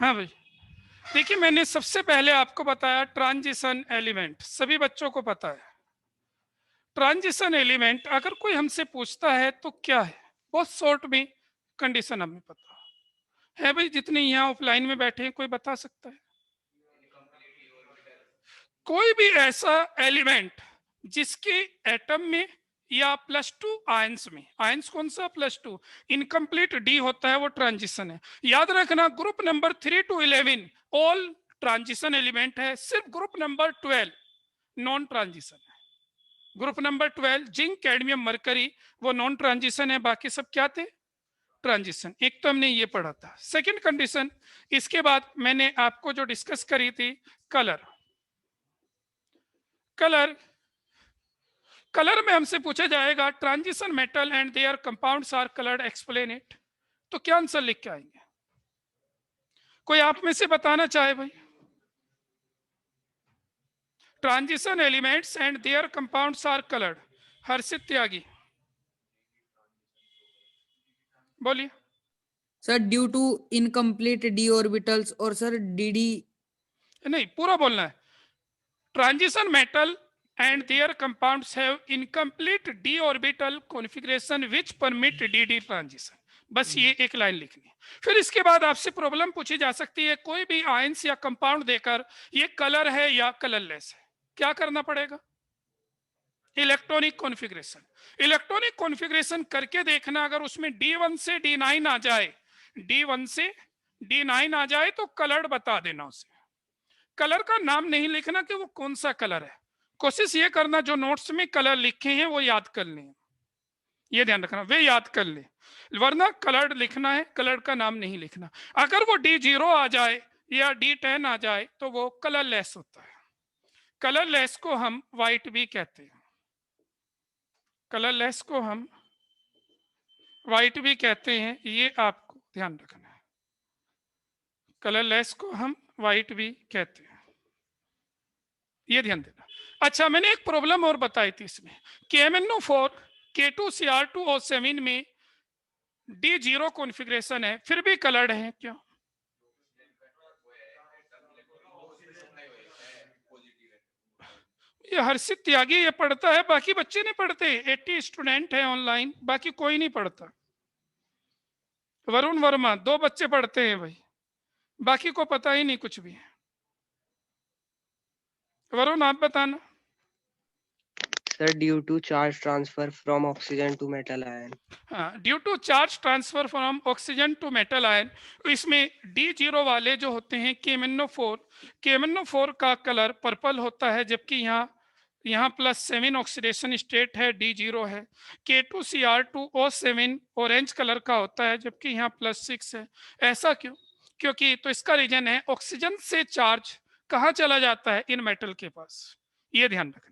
हाँ भाई, देखिए मैंने सबसे पहले आपको बताया ट्रांजिशन एलिमेंट, सभी बच्चों को पता है। ट्रांजिशन एलिमेंट अगर कोई हमसे पूछता है तो क्या है, बहुत शॉर्ट में कंडीशन हमें पता है भाई। जितने यहाँ ऑफलाइन में बैठे हैं कोई बता सकता है? कोई भी ऐसा एलिमेंट जिसके एटम में या +2 आयंस में, आयंस कौन सा +2, इनकम्प्लीट डी होता है, वो ट्रांजिशन है। याद रखना group number 3 to 11 all transition element है, सिर्फ ग्रुप नंबर 12 नॉन ट्रांजिशन है। Group number 12 zinc cadmium mercury वो नॉन ट्रांजिशन है, बाकी सब क्या थे, ट्रांजिशन। एक तो हमने ये पढ़ा था। सेकंड कंडीशन, इसके बाद मैंने आपको जो डिस्कस करी थी कलर। कलर कलर में हमसे पूछा जाएगा transition metal and their compounds are coloured, explain it. तो क्या आंसर लिख के आएंगे? कोई आप में से बताना चाहे भाई? Transition elements and their compounds are coloured, Harshit Tyagi बोलिए। Sir due to incomplete D orbitals, और सर डी नहीं, पूरा बोलना है। Transition metal and their compounds have incomplete d orbital configuration which permit dd transition। बस ये एक लाइन लिखनी है। फिर इसके बाद आपसे प्रॉब्लम पूछी जा सकती है, कोई भी आयंस या कंपाउंड देकर ये कलर है या कलरलेस है, क्या करना पड़ेगा? Electronic configuration. इलेक्ट्रॉनिक कॉन्फ़िगरेशन करके देखना, अगर उसमें D1 से D9 आ जाए, D1 से D9 आ जाए तो कलर बता देना उसे। कलर का नाम नहीं लिखना कि वो कौन सा कलर है, कोशिश ये करना जो नोट्स में कलर लिखे हैं वो याद कर लें, ये ध्यान रखना वे याद कर ले, वरना कलर लिखना है, कलर का नाम नहीं लिखना। अगर वो D0 आ जाए या D10 आ जाए तो वो कलरलेस होता है। कलरलेस को हम वाइट भी कहते हैं, कलरलेस को हम वाइट भी कहते हैं, ये आपको ध्यान रखना है। कलरलेस को हम वाइट भी कहते हैं, ये ध्यान देना। अच्छा, मैंने एक प्रॉब्लम और बताई थी इसमें, KMnO4 K2Cr2O7 में D0 कॉन्फ़िगरेशन है फिर भी कलर्ड है, क्यों? ये हर्षित त्यागी ये पढ़ता है, बाकी बच्चे नहीं पढ़ते। 80 स्टूडेंट है ऑनलाइन, बाकी कोई नहीं पढ़ता। वरुण वर्मा 2 बच्चे पढ़ते हैं भाई, बाकी को पता ही नहीं कुछ भी। वरुण आप बताना। Sir, due to charge transfer from oxygen to metal ion. Due to charge transfer from oxygen to metal ion, इसमें D0 वाले जो होते हैं KMnO4 का कलर पर्पल होता है, जबकि यहाँ +7 ऑक्सीडेशन स्टेट है, D0 है। K2Cr2O7 ऑरेंज कलर का होता है, जबकि यहाँ +6 है। ऐसा क्यों? क्योंकि तो इसका रीजन है ऑक्सीजन से चार्ज कहाँ चला जाता है, इन मेटल के पास, ये ध्यान रखना।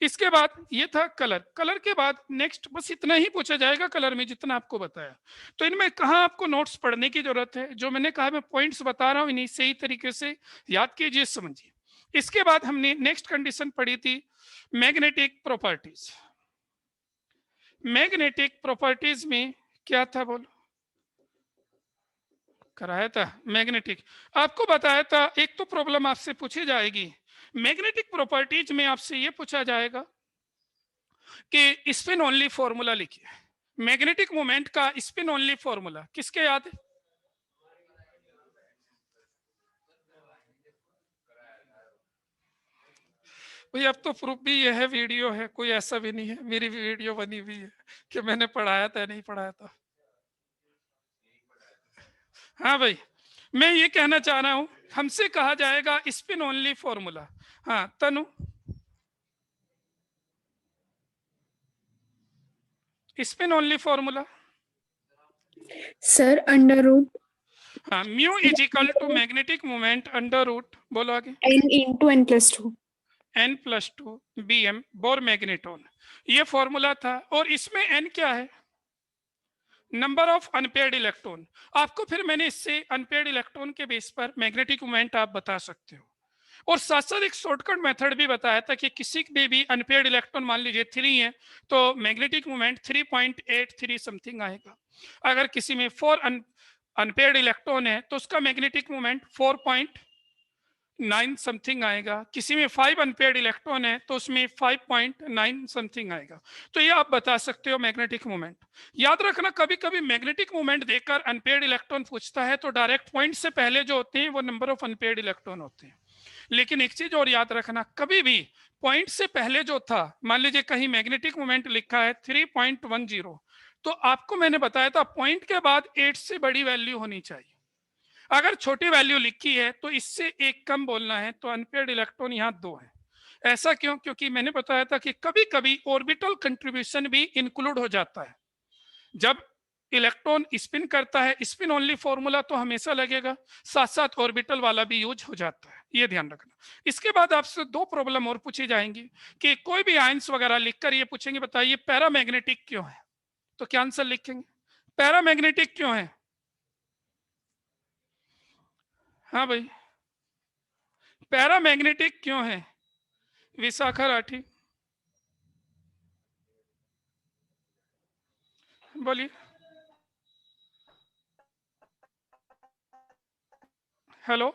इसके बाद ये था कलर। कलर के बाद नेक्स्ट बस इतना ही पूछा जाएगा कलर में जितना आपको बताया। तो इनमें कहाँ आपको नोट्स पढ़ने की जरूरत है, जो मैंने कहा मैं पॉइंट्स बता रहा हूँ इन्हीं सही तरीके से याद कीजिए, समझिए। इसके बाद हमने नेक्स्ट कंडीशन पढ़ी थी मैग्नेटिक प्रॉपर्टीज। मैग्नेटिक प्रॉपर्टीज में क्या था बोलो, कराया था मैग्नेटिक, आपको बताया था। एक तो प्रॉब्लम आपसे पूछी जाएगी मैग्नेटिक प्रॉपर्टीज में, आपसे ये पूछा जाएगा कि स्पिन ओनली फॉर्मूला लिखिए। मैग्नेटिक मोमेंट का स्पिन ओनली फॉर्मूला किसके याद है? भाई अब तो प्रूफ भी ये है, वीडियो है, कोई ऐसा भी नहीं है मेरी वीडियो बनी हुई है कि मैंने पढ़ाया था नहीं पढ़ाया था। हाँ भाई, मैं ये कहना चाह रहा हूं, हमसे कहा जाएगा स्पिन ओनली फॉर्मूला। हाँ Tanu, spin only formula. Sir under root हाँ, mu is equal to magnetic moment under root, बोलो आगे, n × n+2 n+2 Bm Bohr magneton, ये फॉर्मूला था। और इसमें n क्या है, नंबर ऑफ अनपेयर्ड इलेक्ट्रॉन। आपको फिर मैंने इससे अनपेयर्ड इलेक्ट्रॉन के बेस पर मैग्नेटिक मोमेंट आप बता सकते हो। और साथ साथ एक शॉर्टकट मेथड भी बताया था कि किसी में भी अनपेयर्ड इलेक्ट्रॉन मान लीजिए 3 है तो मैग्नेटिक मोमेंट 3.83 समथिंग आएगा। अगर किसी में 4 अनपेयर्ड इलेक्ट्रॉन है तो उसका मैग्नेटिक मोमेंट 4.9 समथिंग आएगा, किसी में 5 अनपेयर्ड इलेक्ट्रॉन है तो उसमें 5.9 समथिंग आएगा। तो ये आप बता सकते हो मैग्नेटिक मोमेंट। याद रखना कभी कभी मैग्नेटिक मोमेंट देकर अनपेयर्ड इलेक्ट्रॉन पूछता है तो डायरेक्ट पॉइंट से पहले जो होते हैं वो नंबर ऑफ अनपेयर्ड इलेक्ट्रॉन होते हैं। लेकिन एक चीज और याद रखना, कभी भी पॉइंट से पहले जो था, मान लीजिए कहीं मैग्नेटिक मोमेंट लिखा है 3.10, तो आपको मैंने बताया था पॉइंट के बाद 8 से बड़ी वैल्यू होनी चाहिए। अगर छोटी वैल्यू लिखी है तो इससे एक कम बोलना है, तो अनपेयर्ड इलेक्ट्रॉन यहाँ 2 है। ऐसा क्यों? क्योंकि मैंने बताया था कि कभी कभी ऑर्बिटल कंट्रीब्यूशन भी इंक्लूड हो जाता है। जब इलेक्ट्रॉन स्पिन करता है, स्पिन ओनली फॉर्मूला तो हमेशा लगेगा, साथ साथ ऑर्बिटल वाला भी यूज हो जाता है, ये ध्यान रखना। इसके बाद आपसे 2 प्रॉब्लम और पूछी जाएंगी कि कोई भी आयंस वगैरह लिखकर ये पूछेंगे बताइए पैरामैग्नेटिक क्यों है, तो क्या आंसर लिखेंगे? पैरामैग्नेटिक क्यों है? हाँ भाई, पैरामैग्नेटिक क्यों है? विशाखा राठी बोलिए। हेलो,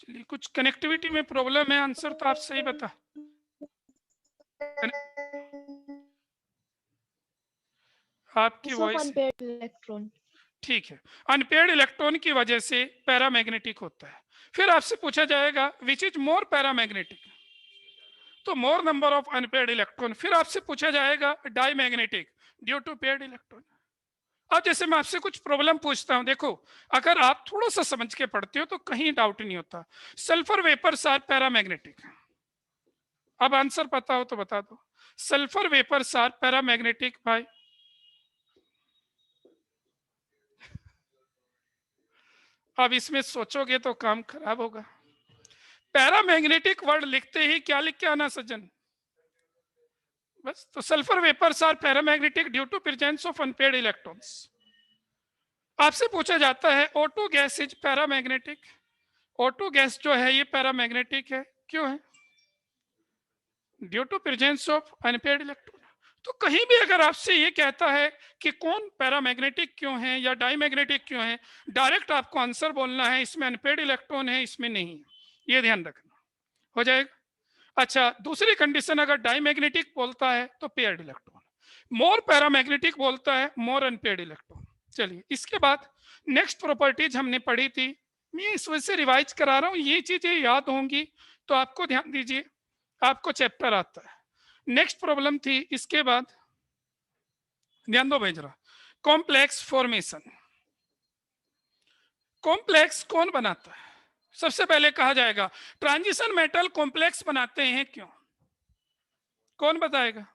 चलिए कुछ कनेक्टिविटी में प्रॉब्लम है, आंसर तो आप सही बता। आपकी वॉइस इलेक्ट्रॉन। ठीक है, अनपेयर्ड इलेक्ट्रॉन की वजह से पैरामैग्नेटिक होता है। फिर आपसे पूछा जाएगा विच इज मोर पैरामैग्नेटिक, तो more number of unpaired electron. फिर आपसे पूछा जाएगा diamagnetic due to paired electron. अब जैसे मैं आपसे कुछ प्रॉब्लम पूछता हूं, देखो अगर आप थोड़ा सा समझ के पढ़ते हो तो कहीं डाउट नहीं होता। सल्फर वेपर्स आर पैरामैग्नेटिक, अब आंसर पता हो तो बता दो। सल्फर वेपर्स आर पैरामैग्नेटिक भाई। अब इसमें सोचोगे तो काम खराब होगा। पैरामैग्नेटिक वर्ड लिखते ही क्या लिख के आना सज्जन, बस। तो sulphur vapours are paramagnetic due to presence of unpaired electrons. आपसे पूछा जाता है O2 gas is paramagnetic, O2 gas जो है ये पैरामैग्नेटिक है, क्यों है? Due to presence of unpaired electron. तो कहीं भी अगर आपसे ये कहता है कि कौन पैरामैग्नेटिक क्यों है या डाईमैग्नेटिक क्यों है, डायरेक्ट आपको आंसर बोलना है इसमें अनपेयर्ड इलेक्ट्रॉन है, इसमें नहीं है, ये ध्यान रखना। हो जाएगा। अच्छा, दूसरी कंडीशन, अगर डाईमैग्नेटिक बोलता है तो पेयर्ड इलेक्ट्रॉन, मोर पैरामैग्नेटिक बोलता है मोर अनपेयर्ड इलेक्ट्रॉन। चलिए इसके बाद नेक्स्ट प्रॉपर्टीज हमने पढ़ी थी, मैं इस वजह से रिवाइज करा रहा हूं, ये चीजें याद होंगी तो आपको ध्यान दीजिए, आपको चैप्टर आता है। नेक्स्ट प्रॉब्लम थी, इसके बाद ध्यान दो भाई जरा, कॉम्प्लेक्स फॉर्मेशन। कॉम्प्लेक्स कौन बनाता है? सबसे पहले कहा जाएगा ट्रांजिशन मेटल कॉम्प्लेक्स बनाते हैं क्यों, कौन बताएगा?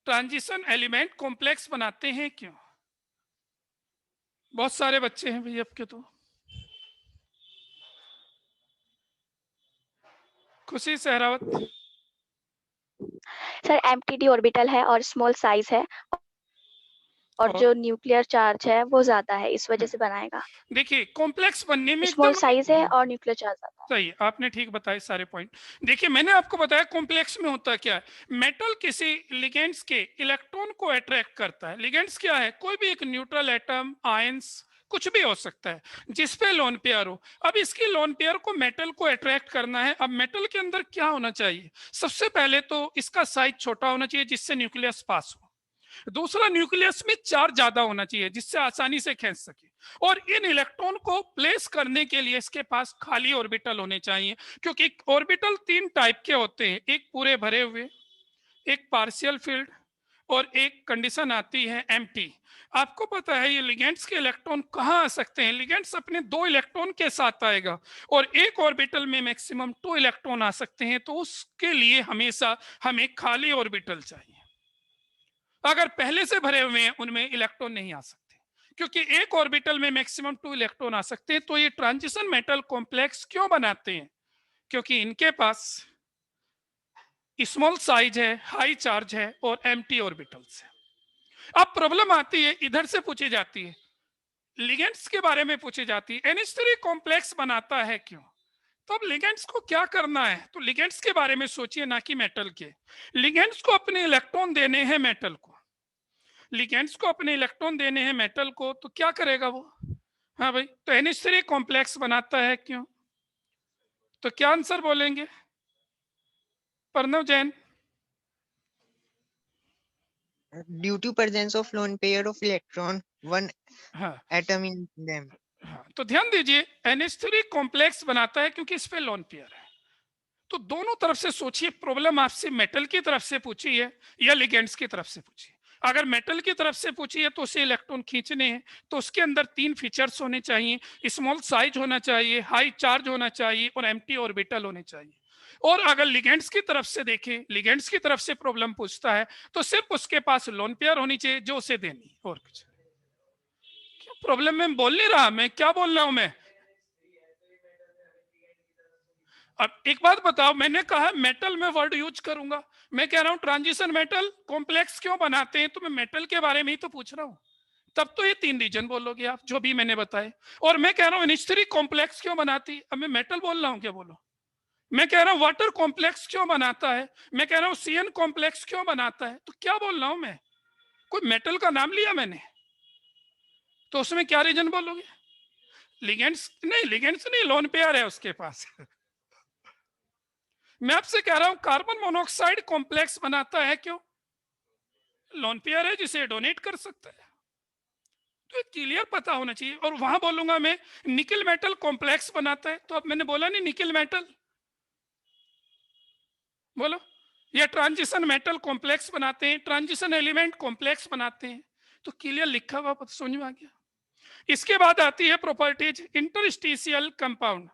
ट्रांजिशन एलिमेंट कॉम्प्लेक्स बनाते हैं क्यों? बहुत सारे बच्चे हैं भाई आपके तो। खुशी सहरावत। सर एमटीडी ऑर्बिटल है और स्मॉल साइज है और जो न्यूक्लियर चार्ज है वो ज्यादा है, इस वजह से बनाएगा। देखिए कॉम्प्लेक्स बनने में स्मॉल साइज है और न्यूक्लियर चार्ज ज्यादा है। सही, आपने ठीक बताए सारे पॉइंट। देखिए मैंने आपको बताया कॉम्प्लेक्स में होता क्या है, मेटल किसी लिगेंड्स के इलेक्ट्रॉन को अट्रैक्ट करता है। लिगेंड्स क्या है? कोई भी एक न्यूट्रल एटम, आयंस, कुछ भी हो सकता है जिसपे लोन पेयर हो। अब इसकी लोन पेयर को मेटल को अट्रैक्ट करना है। अब मेटल के अंदर क्या होना चाहिए? सबसे पहले तो इसका साइज छोटा होना चाहिए जिससे न्यूक्लियस पास हो। दूसरा, न्यूक्लियस में चार्ज ज्यादा होना चाहिए जिससे आसानी से खींच सके। और इन इलेक्ट्रॉन को प्लेस करने के लिए इसके पास खाली ऑर्बिटल होने चाहिए, क्योंकि ऑर्बिटल 3 टाइप के होते हैं, एक पूरे भरे हुए, एक पार्शियल फिल्ड, और एक कंडीशन आती है एम्प्टी। आपको पता है ये लिगेंड्स के इलेक्ट्रॉन कहाँ आ सकते हैं? लिगेंड्स अपने 2 इलेक्ट्रॉन के साथ आएगा और एक ऑर्बिटल में मैक्सिमम 2 इलेक्ट्रॉन आ सकते हैं, तो उसके लिए हमेशा हमें खाली ऑर्बिटल चाहिए। अगर पहले से भरे हुए हैं उनमें इलेक्ट्रॉन नहीं आ सकते, क्योंकि एक ऑर्बिटल में मैक्सिमम 2 इलेक्ट्रॉन आ सकते हैं। तो ये ट्रांजिशन मेटल कॉम्प्लेक्स क्यों बनाते हैं? क्योंकि इनके पास स्मॉल साइज है, हाई चार्ज है और एम्प्टी ऑर्बिटल्स है। अब प्रॉब्लम आती है, इधर से पूछी जाती है, लिगेंड्स के बारे में पूछी जाती है, NH3 कॉम्प्लेक्स बनाता है क्यों? तो अब लिगेंड्स को क्या करना है? तो लिगेंड्स के बारे में सोचिए, ना कि मेटल के। लिगेंड्स को अपने इलेक्ट्रॉन देने हैं मेटल को, लिगेंड्स को अपने इलेक्ट्रॉन देने हैं मेटल को, तो क्या करेगा वो? हाँ भाई, तो NH3 कॉम्प्लेक्स बनाता है, क्यों? तो क्या आंसर बोलेंगे Pranav Jain? Due to presence of lone pair of electron, one हाँ atom in them. हाँ, तो ध्यान दीजिए, NH3 कॉम्प्लेक्स बनाता है क्योंकि इस पे लोन पेयर है। तो दोनों तरफ से सोचिए, प्रॉब्लम आपसे मेटल की तरफ से पूछी है या लिगेंड्स की तरफ से पूछी है। अगर मेटल की तरफ से पूछी है तो उसे इलेक्ट्रॉन खींचने हैं, तो उसके अंदर 3 फीचर्स होने चाहिए, स्मॉल साइज होना चाहिए, हाई चार्ज होना चाहिए और एम्प्टी ऑर्बिटल होने चाहिए। और अगर लिगेंड्स की तरफ से देखें, लिगेंड्स की तरफ से प्रॉब्लम पूछता है तो सिर्फ उसके पास लोन पेयर होनी चाहिए जो उसे देनी, और कुछ क्या प्रॉब्लम में बोल नहीं रहा, मैं क्या बोल रहा हूं मैं? अब एक बात बताओ, मैंने कहा मेटल में वर्ड यूज करूंगा, मैं कह रहा हूं ट्रांजिशन मेटल कॉम्प्लेक्स क्यों बनाते हैं, तो मैं मेटल के बारे में ही तो पूछ रहा हूं। तब तो ये 3 रीजन बोलोगे आप जो भी मैंने बताए, और मैं कह रहा हूं NH3 कॉम्प्लेक्स क्यों बनाती, अब मैं मेटल बोल रहा हूं क्या? बोलो। मैं कह रहा हूं वाटर कॉम्प्लेक्स क्यों बनाता है, मैं कह रहा हूं CN कॉम्प्लेक्स क्यों बनाता है, तो क्या बोल रहा हूं मैं? कोई मेटल का नाम लिया मैंने, तो उसमें क्या रीजन बोलोगे? लिगेंड्स नहीं, लोन पेयर है उसके पास। मैं आपसे कह रहा हूं कार्बन मोनोऑक्साइड कॉम्प्लेक्स बनाता है, क्यों? लोन पेयर है जिसे डोनेट कर सकता है। तो क्लियर पता होना चाहिए। और वहां बोलूंगा मैं निकल मेटल कॉम्प्लेक्स बनाता है, तो अब मैंने बोला नहीं निकल मेटल, बोलो। या ट्रांजिशन मेटल कॉम्प्लेक्स बनाते हैं, ट्रांजिशन एलिमेंट कॉम्प्लेक्स बनाते हैं, तो क्लियर लिखा हुआ समझ में आ गया। इसके बाद आती है properties interstitial compound.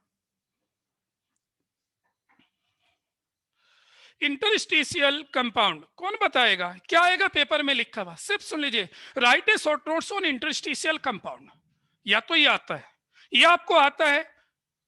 Interstitial compound कौन बताएगा? क्या आएगा पेपर में लिखा हुआ, सिर्फ सुन लीजिए, right A short notes on interstitial compound. या तो ये आता है, या आपको आता है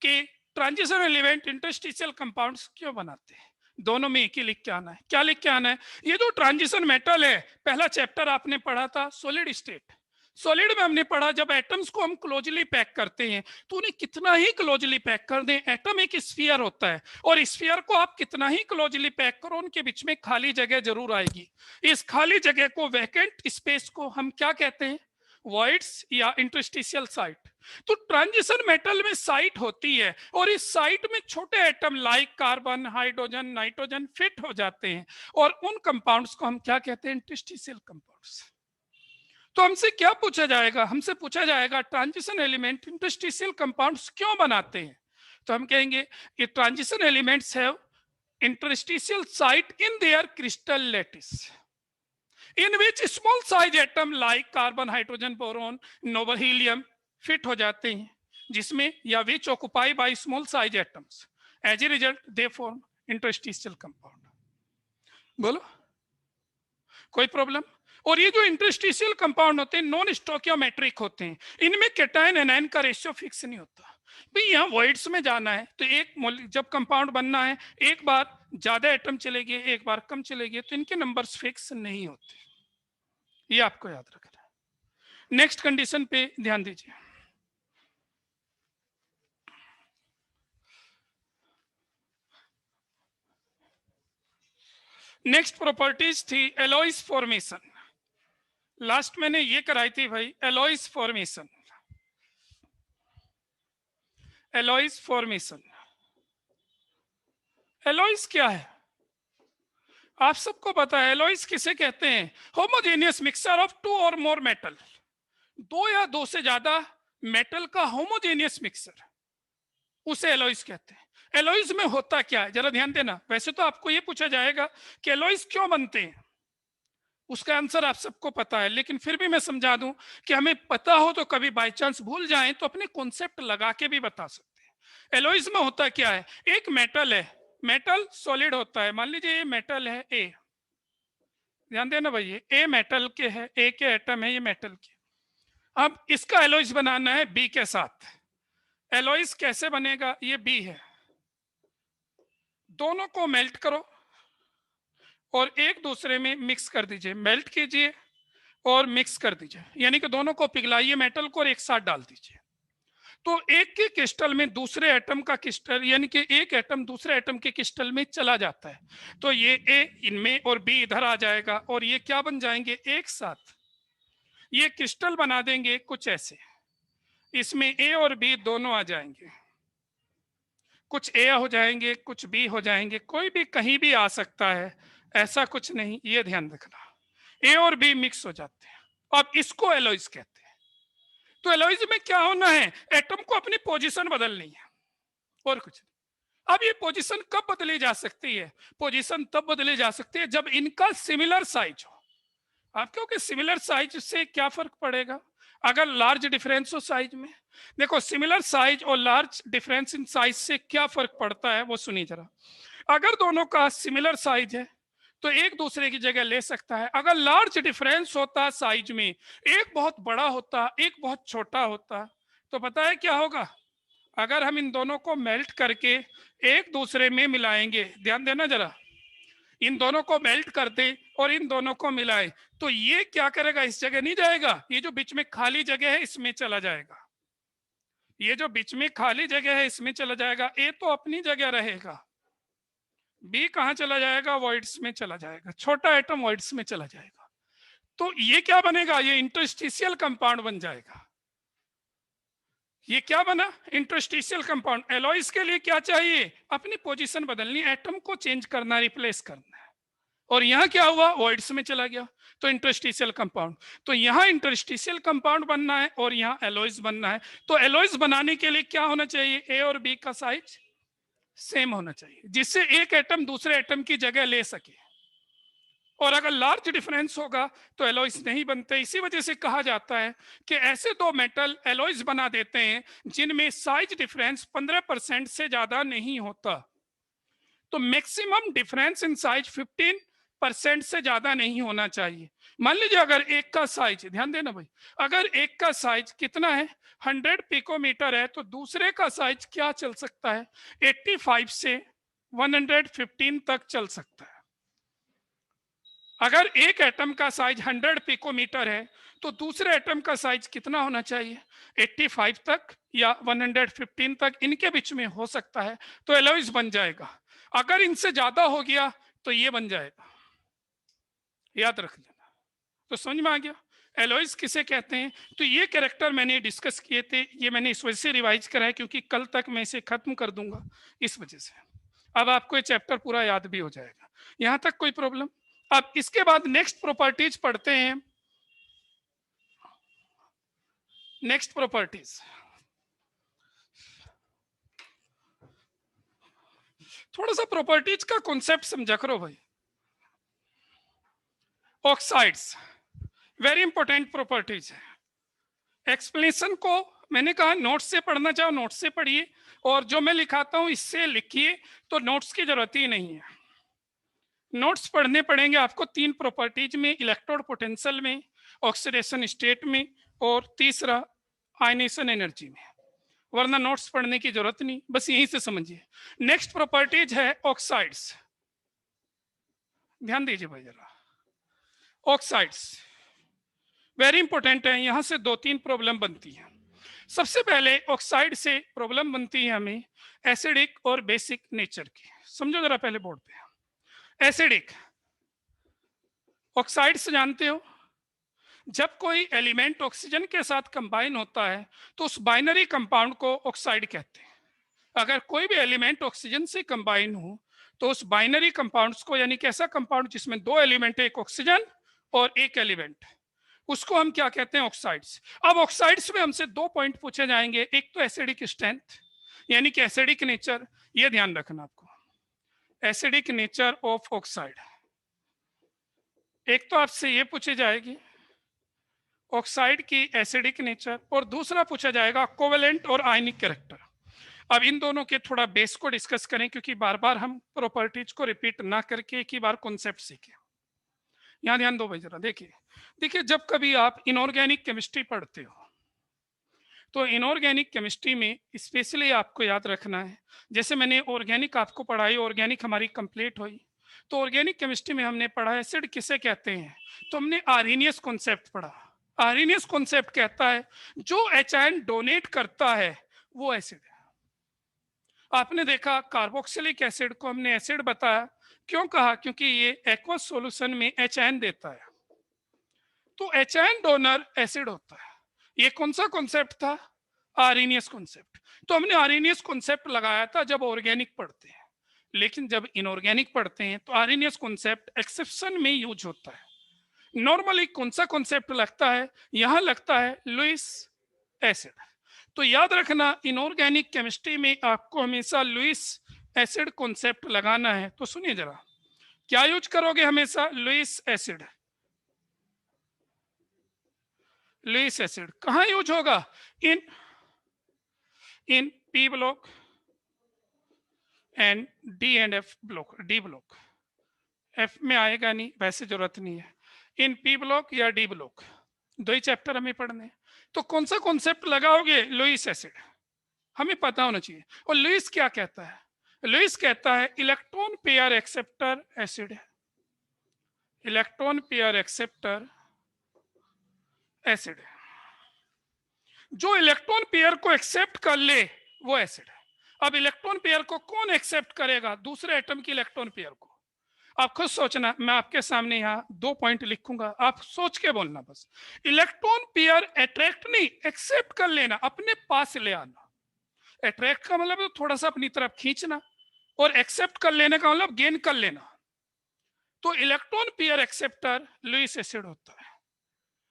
कि ट्रांजिशन एलिमेंट इंटरस्टिशियल कंपाउंड्स क्यों बनाते हैं। दोनों में एक ही लिख के आना है। क्या लिख के आना है? ये जो ट्रांजिशन मेटल है, पहला चैप्टर आपने पढ़ा था सॉलिड स्टेट। सॉलिड में हमने पढ़ा जब एटम्स को हम क्लोजली पैक करते हैं तो उन्हें कितना ही क्लोजली पैक कर दें, एटम एक स्फीयर होता है, और स्फीयर को आप कितना ही क्लोजली पैक करो, उनके बीच में खाली जगह जरूर आएगी। इस खाली जगह को, वैकेंट स्पेस को हम क्या कहते हैं? वॉइड्स या इंटरस्टिशियल साइट। तो ट्रांजिशन मेटल में साइट होती है, और इस साइट में छोटे atom like carbon, hydrogen, nitrogen fit हो जाते हैं, और उन कंपाउंड्स को हम क्या कहते हैं? Interstitial compounds. तो हमसे क्या पूछा जाएगा? हमसे पूछा जाएगा ट्रांजिशन एलिमेंट इंटरस्टिशियल कंपाउंड्स क्यों बनाते हैं, तो हम कहेंगे कि transition elements have interstitial site in their crystal lattice in which small size atom like carbon, hydrogen, boron, noble helium fit हो जाते हैं, जिसमें या which occupy by small size atoms. As a result, they form interstitial compound. बोलो, कोई problem? और ये जो इंटरस्टिशियल कंपाउंड होते हैं नॉन स्टोकियोमेट्रिक होते हैं, इनमें कैटायन एनायन का रेशियो फिक्स नहीं होता। भाई यहाँ वॉइड्स में जाना है तो एक जब कंपाउंड बनना है, एक बार ज्यादा एटम चले गए, एक बार कम चले गए, तो इनके नंबर्स फिक्स नहीं होते, ये आपको याद रखना है। नेक्स्ट कंडीशन पे ध्यान दीजिए। नेक्स्ट प्रॉपर्टीज थी एलॉयज फॉर्मेशन। लास्ट मैंने ये कराई थी भाई, alloys formation. Alloys formation, alloys क्या है आप सबको पता है। एलॉयज किसे कहते हैं? होमोजेनियस मिक्सचर ऑफ 2 और मोर मेटल, 2 या 2 से ज्यादा मेटल का होमोजेनियस मिक्सचर, उसे एलॉयज कहते हैं। एलॉयज में होता क्या है, जरा ध्यान देना। वैसे तो आपको यह पूछा जाएगा कि एलॉयज क्यों बनते हैं, उसका आंसर आप सबको पता है, लेकिन फिर भी मैं समझा दूं कि हमें पता हो तो कभी बाय चांस भूल जाएं तो अपने कॉन्सेप्ट लगा के भी बता सकते हैं। एलॉयज में होता क्या है? एक मेटल है, मेटल सॉलिड होता है, मान लीजिए ये मेटल है ए, ध्यान देना भाई, ए मेटल के है, ए के एटम है ये मेटल के। अब इसका एलॉयज बनाना है बी के साथ। एलॉयज कैसे बनेगा? ये बी है, दोनों को मेल्ट करो और एक दूसरे में मिक्स कर दीजिए, मेल्ट कीजिए और मिक्स कर दीजिए, यानी कि दोनों को पिघलाइए मेटल को और एक साथ डाल दीजिए। तो एक के क्रिस्टल में दूसरे एटम का क्रिस्टल, यानी कि एक एटम दूसरे एटम के क्रिस्टल में चला जाता है, तो ये ए इनमें और बी इधर आ जाएगा और ये क्या बन जाएंगे? एक साथ ये क्रिस्टल बना देंगे कुछ ऐसे, इसमें ए और बी दोनों आ जाएंगे, कुछ ए हो जाएंगे कुछ बी हो जाएंगे, कोई भी कहीं भी आ सकता है, ऐसा कुछ नहीं, ये ध्यान रखना। ए और बी मिक्स हो जाते हैं, अब इसको एलॉयज कहते हैं। तो एलॉयज में क्या होना है, एटम को अपनी पोजीशन बदलनी है और कुछ। अब ये पोजीशन कब बदली जा सकती है, पोजीशन तब बदली जा सकती है जब इनका सिमिलर साइज हो। आप क्योंकि सिमिलर साइज से क्या फर्क पड़ेगा, अगर लार्ज डिफरेंस हो साइज में। देखो सिमिलर साइज और लार्ज डिफरेंस इन साइज से क्या फर्क पड़ता है वो सुनिए जरा। अगर दोनों का सिमिलर साइज है तो एक दूसरे की जगह ले सकता है। अगर लार्ज डिफरेंस होता साइज में, एक बहुत बड़ा होता एक बहुत छोटा होता, तो पता है क्या होगा, अगर हम इन दोनों को मेल्ट करके एक दूसरे में मिलाएंगे, ध्यान देना जरा, इन दोनों को मेल्ट कर दे और इन दोनों को मिलाए, तो ये क्या करेगा, इस जगह नहीं जाएगा, ये जो बीच में खाली जगह है इसमें चला जाएगा, ये जो बीच में खाली जगह है इसमें चला जाएगा। ए तो अपनी जगह रहेगा, बी कहां चला जाएगा, वॉइड्स में चला जाएगा, छोटा एटम वॉइड्स में चला जाएगा। तो ये क्या बनेगा, ये इंटरस्टिशियल कंपाउंड बन जाएगा। ये क्या बना, इंटरस्टिशियल कंपाउंड। एलॉयज के लिए क्या चाहिए, अपनी पोजीशन बदलनी, एटम को चेंज करना, रिप्लेस करना है। और यहाँ क्या हुआ, वॉइड्स में चला गया, तो इंटरस्टिशियल कंपाउंड। तो यहाँ इंटरस्टिशियल कंपाउंड बनना है और यहाँ एलॉयज बनना है। तो एलॉयज बनाने के लिए क्या होना चाहिए, ए और बी का साइज सेम होना चाहिए, जिससे एक एटम दूसरे एटम की जगह ले सके। और अगर लार्ज डिफरेंस होगा तो एलॉयज नहीं बनते। इसी वजह से कहा जाता है कि ऐसे दो मेटल एलॉयज बना देते हैं जिनमें साइज डिफरेंस 15% से ज्यादा नहीं होता। तो मैक्सिमम डिफरेंस इन साइज 15% से ज्यादा नहीं होना चाहिए। मान लीजिए अगर एक का साइज, ध्यान देना भाई, अगर एक का साइज कितना है 100 पिकोमीटर है, तो दूसरे का साइज क्या चल सकता है, 85 से 115 तक चल सकता है। अगर एक एटम का साइज 100 पिकोमीटर है तो दूसरे एटम का साइज कितना होना चाहिए, 85 तक या 115 तक, इनके बीच में हो सकता है, तो एलॉयज बन जाएगा। अगर इनसे ज्यादा हो गया तो ये बन जाएगा, याद रख लेना। तो समझ में आ गया एलॉयज किसे कहते हैं। तो ये कैरेक्टर मैंने डिस्कस किए थे, ये मैंने इस वजह से रिवाइज करा है क्योंकि कल तक मैं इसे खत्म कर दूंगा, इस वजह से अब आपको ये चैप्टर पूरा याद भी हो जाएगा। यहां तक कोई प्रॉब्लम। अब इसके बाद नेक्स्ट प्रॉपर्टीज पढ़ते हैं। नेक्स्ट प्रॉपर्टीज, थोड़ा सा प्रॉपर्टीज का कॉन्सेप्ट समझा करो भाई। ऑक्साइड्स वेरी इंपॉर्टेंट प्रॉपर्टीज है। एक्सप्लेनेशन को मैंने कहा नोट्स से पढ़ना चाहो नोट्स से पढ़िए, और जो मैं लिखाता हूं इससे लिखिए, तो नोट्स की जरूरत ही नहीं है। नोट्स पढ़ने पड़ेंगे आपको 3 प्रॉपर्टीज में, इलेक्ट्रोड पोटेंशियल में, ऑक्सीडेशन स्टेट में, और तीसरा आयनेशन एनर्जी में, वरना नोट्स पढ़ने की जरूरत नहीं, बस यहीं से समझिए। नेक्स्ट प्रॉपर्टीज है ऑक्साइड्स, ध्यान दीजिए भाई जरा। ऑक्साइड्स वेरी इंपॉर्टेंट है, यहां से 2-3 प्रॉब्लम बनती है। सबसे पहले ऑक्साइड से प्रॉब्लम बनती है हमें एसिडिक और बेसिक नेचर की। समझो जरा पहले बोर्ड पे, एसिडिक ऑक्साइड्स जानते हो, जब कोई एलिमेंट ऑक्सीजन के साथ कंबाइन होता है तो उस बाइनरी कंपाउंड को ऑक्साइड कहते हैं। अगर कोई भी एलिमेंट ऑक्सीजन से कंबाइन हो तो उस बाइनरी कंपाउंड्स को, यानी कैसा कंपाउंड जिसमें 2 एलिमेंट है, एक ऑक्सीजन और एक एलिमेंट, उसको हम क्या कहते हैं, ऑक्साइड्स। अब ऑक्साइड्स में हमसे 2 पॉइंट पूछे जाएंगे, एक तो एसिडिक स्ट्रेंथ यानी कि एसिडिक नेचर, ये ध्यान रखना आपको, एसिडिक नेचर ऑफ ऑक्साइड। एक तो आपसे ये पूछी जाएगी ऑक्साइड की एसिडिक नेचर, और दूसरा पूछा जाएगा कोवेलेंट और आयनिक कैरेक्टर। अब इन दोनों के थोड़ा बेस को डिस्कस करें क्योंकि बार बार हम प्रॉपर्टीज को रिपीट ना करके एक ही बार कॉन्सेप्ट सीखें। यहां ध्यान दो भाई जरा, देखिए जब कभी आप इनऑर्गेनिक केमिस्ट्री पढ़ते हो तो इनऑर्गेनिक केमिस्ट्री में स्पेशली आपको याद रखना है, जैसे मैंने ऑर्गेनिक आपको पढ़ाई, ऑर्गेनिक हमारी कंप्लीट हुई, तो ऑर्गेनिक केमिस्ट्री में हमने पढ़ा एसिड किसे कहते हैं, तो हमने आर्हेनियस कॉन्सेप्ट पढ़ा। आर्हेनियस कॉन्सेप्ट कहता है जो एच डोनेट करता है वो एसिड है। आपने देखा कार्बोक्सिलिक एसिड को हमने एसिड बताया, क्यों कहा, क्योंकि ये एक्वस सॉल्यूशन में एच देता है। तो एचायन डोनर एसिड होता है। ये कौन सा कॉन्सेप्ट था? Arrhenius concept. तो हमने आर्हेनियस कॉन्सेप्ट लगाया था जब ऑर्गेनिक पढ़ते हैं, लेकिन जब इनऑर्गेनिक पढ़ते हैं तो आर्हेनियस कॉन्सेप्ट एक्सेप्शन में यूज होता है। नॉर्मली कौन सा कॉन्सेप्ट लगता है? यहां लगता है लुईस एसिड। तो याद रखना, इनऑर्गेनिक केमिस्ट्री में आपको हमेशा लुईस एसिड कॉन्सेप्ट लगाना है। तो सुनिए जरा, क्या यूज करोगे हमेशा? Lewis acid. लुईस एसिड कहां यूज होगा? In P block and D and F block. D block, F में आएगा नहीं, वैसे जरूरत नहीं है। इन पी ब्लॉक या डी ब्लॉक, दो ही चैप्टर हमें पढ़ने। तो कौन सा कॉन्सेप्ट लगाओगे? लुईस एसिड, हमें पता होना चाहिए। और लुईस क्या कहता है? लुईस कहता है इलेक्ट्रॉन पेयर एक्सेप्टर एसिड है। इलेक्ट्रॉन पेयर एक्सेप्टर एसिड है। जो इलेक्ट्रॉन पेयर को एक्सेप्ट कर ले वो एसिड है। अब इलेक्ट्रॉन पेयर को कौन एक्सेप्ट करेगा? दूसरे एटम की इलेक्ट्रॉन पेयर को। आप खुद सोचना, मैं आपके सामने यहाँ 2 पॉइंट लिखूंगा, आप सोच के बोलना बस। इलेक्ट्रॉन पेयर अट्रैक्ट नहीं, एक्सेप्ट कर लेना, अपने पास ले आना। अट्रैक्ट का मतलब थोड़ा सा अपनी तरफ खींचना, और एक्सेप्ट कर लेने का मतलब गेन कर लेना। तो electron pair acceptor Lewis acid होता है।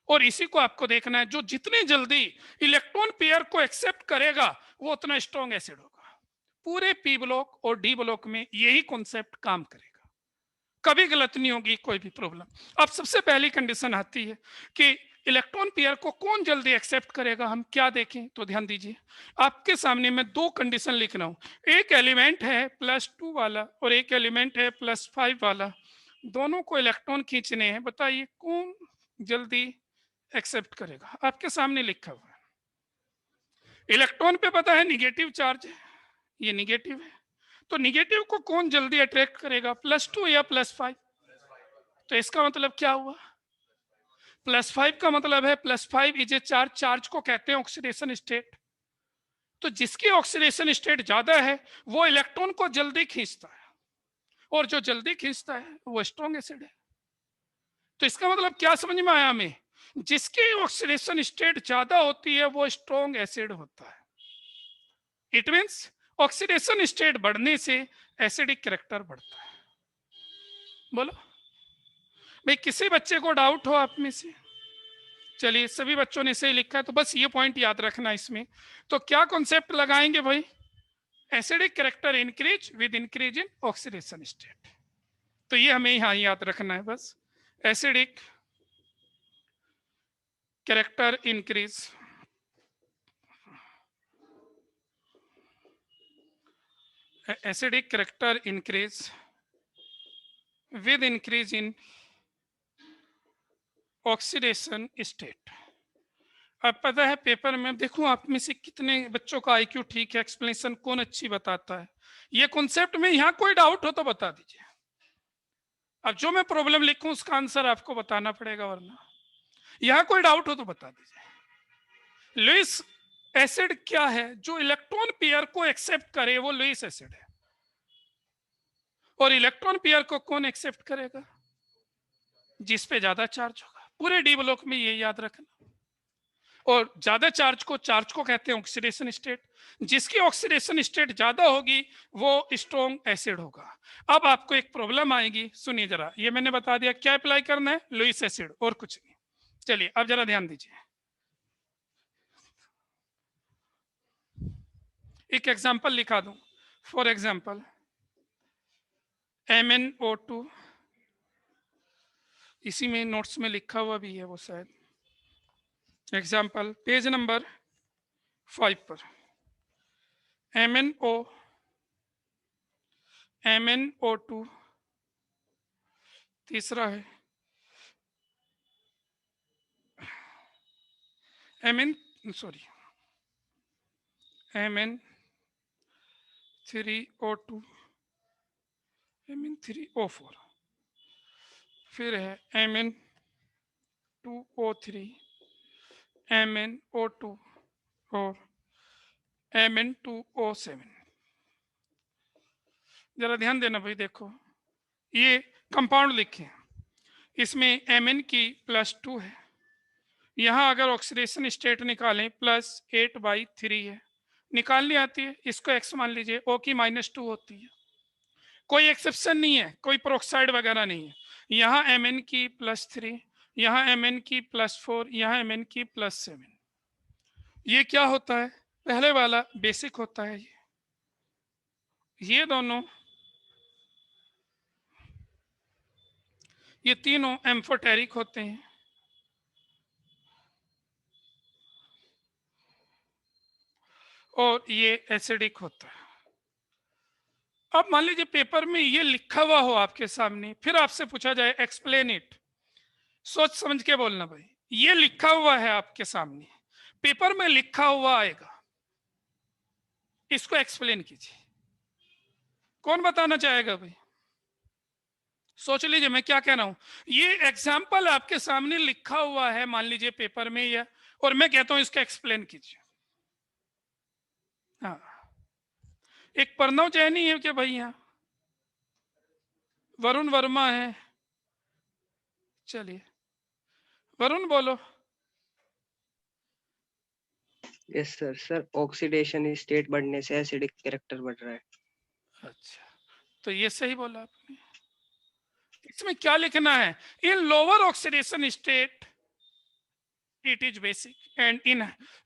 और इसी को आपको देखना है, जो जितनी जल्दी इलेक्ट्रॉन पेयर को एक्सेप्ट करेगा वो उतना स्ट्रॉन्ग एसिड होगा। पूरे पी ब्लॉक और डी ब्लॉक में यही कॉन्सेप्ट काम करेगा, कभी गलत नहीं होगी, कोई भी प्रॉब्लम। अब सबसे पहली कंडीशन आती है कि इलेक्ट्रॉन पेयर को कौन जल्दी एक्सेप्ट करेगा। हम क्या देखें? तो ध्यान दीजिए, आपके सामने मैं 2 कंडीशन लिख रहा हूं। एक एलिमेंट है +2 वाला और एक एलिमेंट है +5 वाला। दोनों को इलेक्ट्रॉन खींचने हैं, बताइए कौन जल्दी एक्सेप्ट करेगा? आपके सामने लिखा हुआ है। इलेक्ट्रॉन पे पता है निगेटिव चार्ज है, ये निगेटिव है, तो निगेटिव को कौन जल्दी अट्रैक्ट करेगा? +2 या +5? तो इसका मतलब क्या हुआ? +5 का मतलब है +5 इज ए चार्ज। चार्ज को कहते हैं ऑक्सीडेशन स्टेट। तो जिसकी ऑक्सीडेशन स्टेट ज्यादा है वो इलेक्ट्रॉन को जल्दी खींचता है, और जो जल्दी खींचता है वो स्ट्रॉन्ग एसिड है। तो इसका मतलब क्या समझ में आया हमें? जिसकी ऑक्सीडेशन स्टेट ज्यादा होती है वो स्ट्रॉन्ग एसिड होता है। इट मींस ऑक्सीडेशन स्टेट बढ़ने से एसिडिक कैरेक्टर बढ़ता है। बोलो भाई, किसी बच्चे को डाउट हो आप में से? चलिए, सभी बच्चों ने सही लिखा है, तो बस ये पॉइंट याद रखना इसमें। तो क्या कॉन्सेप्ट लगाएंगे भाई? Acidic character increase with increase in oxidation state. तो ये हमें यहां याद रखना है बस। Acidic character increase acidic character increase with increase in oxidation state। अब पता है पेपर में देखूं आप में से कितने बच्चों का आईक्यू ठीक है, एक्सप्लेनेशन कौन अच्छी बताता है। ये कॉन्सेप्ट में यहां कोई डाउट हो तो बता दीजिए। अब जो मैं प्रॉब्लम लिखूं उसका आंसर आपको बताना पड़ेगा, वरना यहां कोई डाउट हो तो बता दीजिए। लुईस एसिड क्या है? जो इलेक्ट्रॉन पेयर को एक्सेप्ट करे वो लुईस एसिड है। और इलेक्ट्रॉन पेयर को कौन एक्सेप्ट करेगा? जिस पे ज्यादा चार्ज होगा। पूरे डी ब्लॉक में ये याद रखना। और ज्यादा चार्ज को कहते हैं ऑक्सीडेशन स्टेट। जिसकी ऑक्सीडेशन स्टेट ज्यादा होगी वो स्ट्रॉन्ग एसिड होगा। अब आपको एक प्रॉब्लम आएगी, सुनिए जरा, ये मैंने बता दिया क्या अप्लाई करना है, लुईस एसिड और कुछ नहीं। चलिए अब जरा ध्यान दीजिए, एक एग्जांपल लिखा दूं। फॉर एग्जांपल MnO2, इसी में नोट्स में लिखा हुआ भी है वो शायद। एग्जांपल पेज नंबर 5 पर MnO2, तीसरा है Mn3O2, Mn3O4, फिर है Mn2O3, MnO2 और Mn2O7। जरा ध्यान देना भाई, देखो ये कंपाउंड लिखे, इसमें Mn की +2 है यहाँ अगर ऑक्सीडेशन स्टेट निकालें +8/3 है, निकालनी आती है, इसको x मान लीजिए, O की -2 होती है, कोई एक्सेप्शन नहीं है, कोई प्रोक्साइड वगैरह नहीं है। यहाँ Mn की +3, यहाँ Mn की +4, यहाँ Mn की +7। ये क्या होता है? पहले वाला बेसिक होता है, ये दोनों, ये तीनों एम्फोटेरिक होते हैं, और ये एसिडिक होता है। अब मान लीजिए पेपर में ये लिखा हुआ हो आपके सामने, फिर आपसे पूछा जाए एक्सप्लेन इट, सोच समझ के बोलना भाई। ये लिखा हुआ है आपके सामने, पेपर में लिखा हुआ आएगा, इसको एक्सप्लेन कीजिए। कौन बताना चाहेगा भाई? सोच लीजिए मैं क्या कह रहा हूं। ये एग्जाम्पल आपके सामने लिखा हुआ है मान लीजिए पेपर में, या और मैं कहता हूं इसको एक्सप्लेन कीजिए। हाँ, एक प्रणव जैनी है क्या भाई? यहाँ वरुण वर्मा है, चलिए वरुण बोलो। Yes sir. Sir oxidation state बढ़ने से एसिडिक कैरेक्टर बढ़ रहा है। अच्छा, तो ये सही बोला आपने। इसमें क्या लिखना है? इन lower oxidation state it is basic and in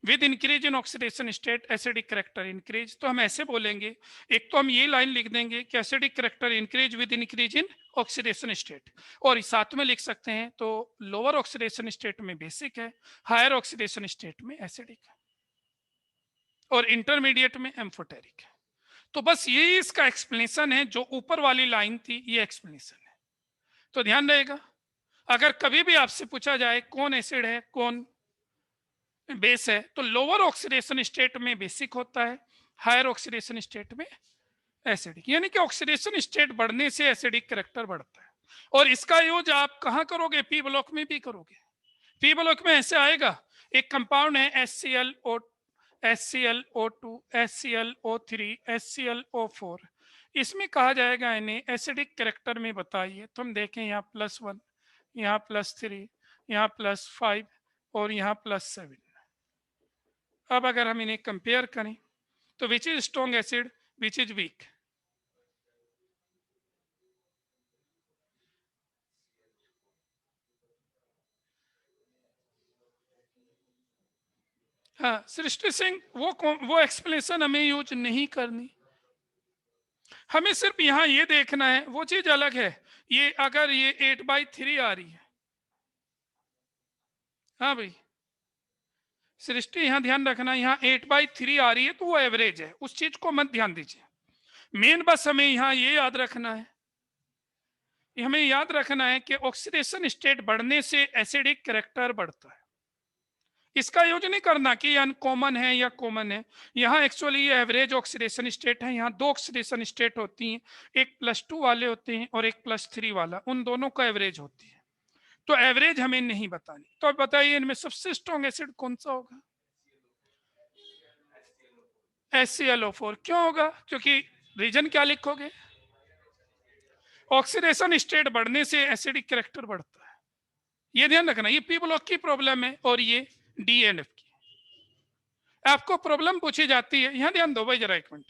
with increase in oxidation state acidic character increase. तो हम ऐसे बोलेंगे, एक तो हम ये लाइन लिख देंगे कि acidic character increase with increase in oxidation state, और साथ में लिख सकते हैं तो लोअर ऑक्सीडेशन स्टेट में बेसिक है, हायर ऑक्सीडेशन स्टेट में एसिडिक है, और इंटरमीडिएट में एम्फोटेरिक है। तो बस ये इसका एक्सप्लेनेशन है, जो ऊपर वाली लाइन थी ये एक्सप्लेनेशन है। तो ध्यान रहेगा, अगर कभी भी आपसे पूछा जाए कौन एसिड है कौन बेस है, तो लोअर ऑक्सीडेशन स्टेट में बेसिक होता है, हायर ऑक्सीडेशन स्टेट में एसिडिक। यानी कि ऑक्सीडेशन स्टेट बढ़ने से एसिडिक कैरेक्टर बढ़ता है। और इसका यूज आप कहां करोगे? पी ब्लॉक में भी करोगे। पी ब्लॉक में ऐसे आएगा, एक कंपाउंड है HClO, HClO2, HClO3, HClO4, इसमें कहा जाएगा इन्हें एसिडिक कैरेक्टर में बताइए। तो हम देखें यहाँ +1, यहाँ +3, यहाँ +5 और यहाँ +7। अब अगर हम इन्हें कंपेयर करें तो which is strong acid, which is weak? हाँ सृष्टि सिंह, वो एक्सप्लेनेशन हमें यूज नहीं करनी, हमें सिर्फ यहाँ ये देखना है, वो चीज अलग है। ये अगर ये 8/3 आ रही है, हाँ भाई सृष्टि यहाँ ध्यान रखना, यहाँ 8/3 आ रही है तो वो एवरेज है, उस चीज को मत ध्यान दीजिए। मेन बस हमें यहाँ ये याद रखना है, हमें याद रखना है कि ऑक्सीडेशन स्टेट बढ़ने से एसिडिक कैरेक्टर बढ़ता है। इसका यूज नहीं करना कि ये अनकॉमन है या कॉमन है। यहाँ एक्चुअली ये एवरेज ऑक्सीडेशन स्टेट है, यहाँ दो ऑक्सीडेशन स्टेट होती हैं, एक +2 वाले होते हैं और एक +3 वाला, उन दोनों का एवरेज होती है। तो एवरेज हमें नहीं बतानी। तो अब बताइए इनमें सबसे स्ट्रॉन्ग एसिड कौन सा होगा? HClO4। क्यों होगा? क्योंकि रीजन क्या लिखोगे? ऑक्सीडेशन स्टेट बढ़ने से एसिडिक कैरेक्टर बढ़ता है। ये ध्यान रखना, ये पी ब्लॉक की प्रॉब्लम है और ये DNF की। आपको प्रॉब्लम पूछी जाती है, यहां ध्यान दो भाई जरा एक मिनट,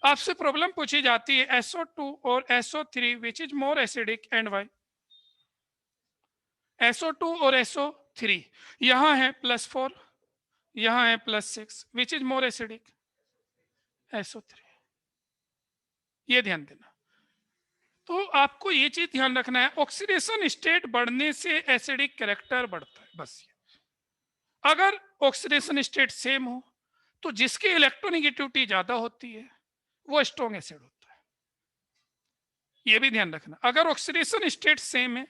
आपसे प्रॉब्लम पूछी जाती है SO2 और SO3 which is more acidic and why? SO2 और SO3, यहां है +4, यहां है +6, विच इज मोर एसिडिक? SO3। ये ध्यान देना। तो आपको ये चीज ध्यान रखना है, ऑक्सीडेशन स्टेट बढ़ने से एसिडिक कैरेक्टर बढ़ता है, बस ये। अगर ऑक्सीडेशन स्टेट सेम हो तो जिसकी इलेक्ट्रोनेगेटिविटी ज्यादा होती है वो स्ट्रॉन्ग एसिड होता है, ये भी ध्यान रखना। अगर ऑक्सीडेशन स्टेट सेम है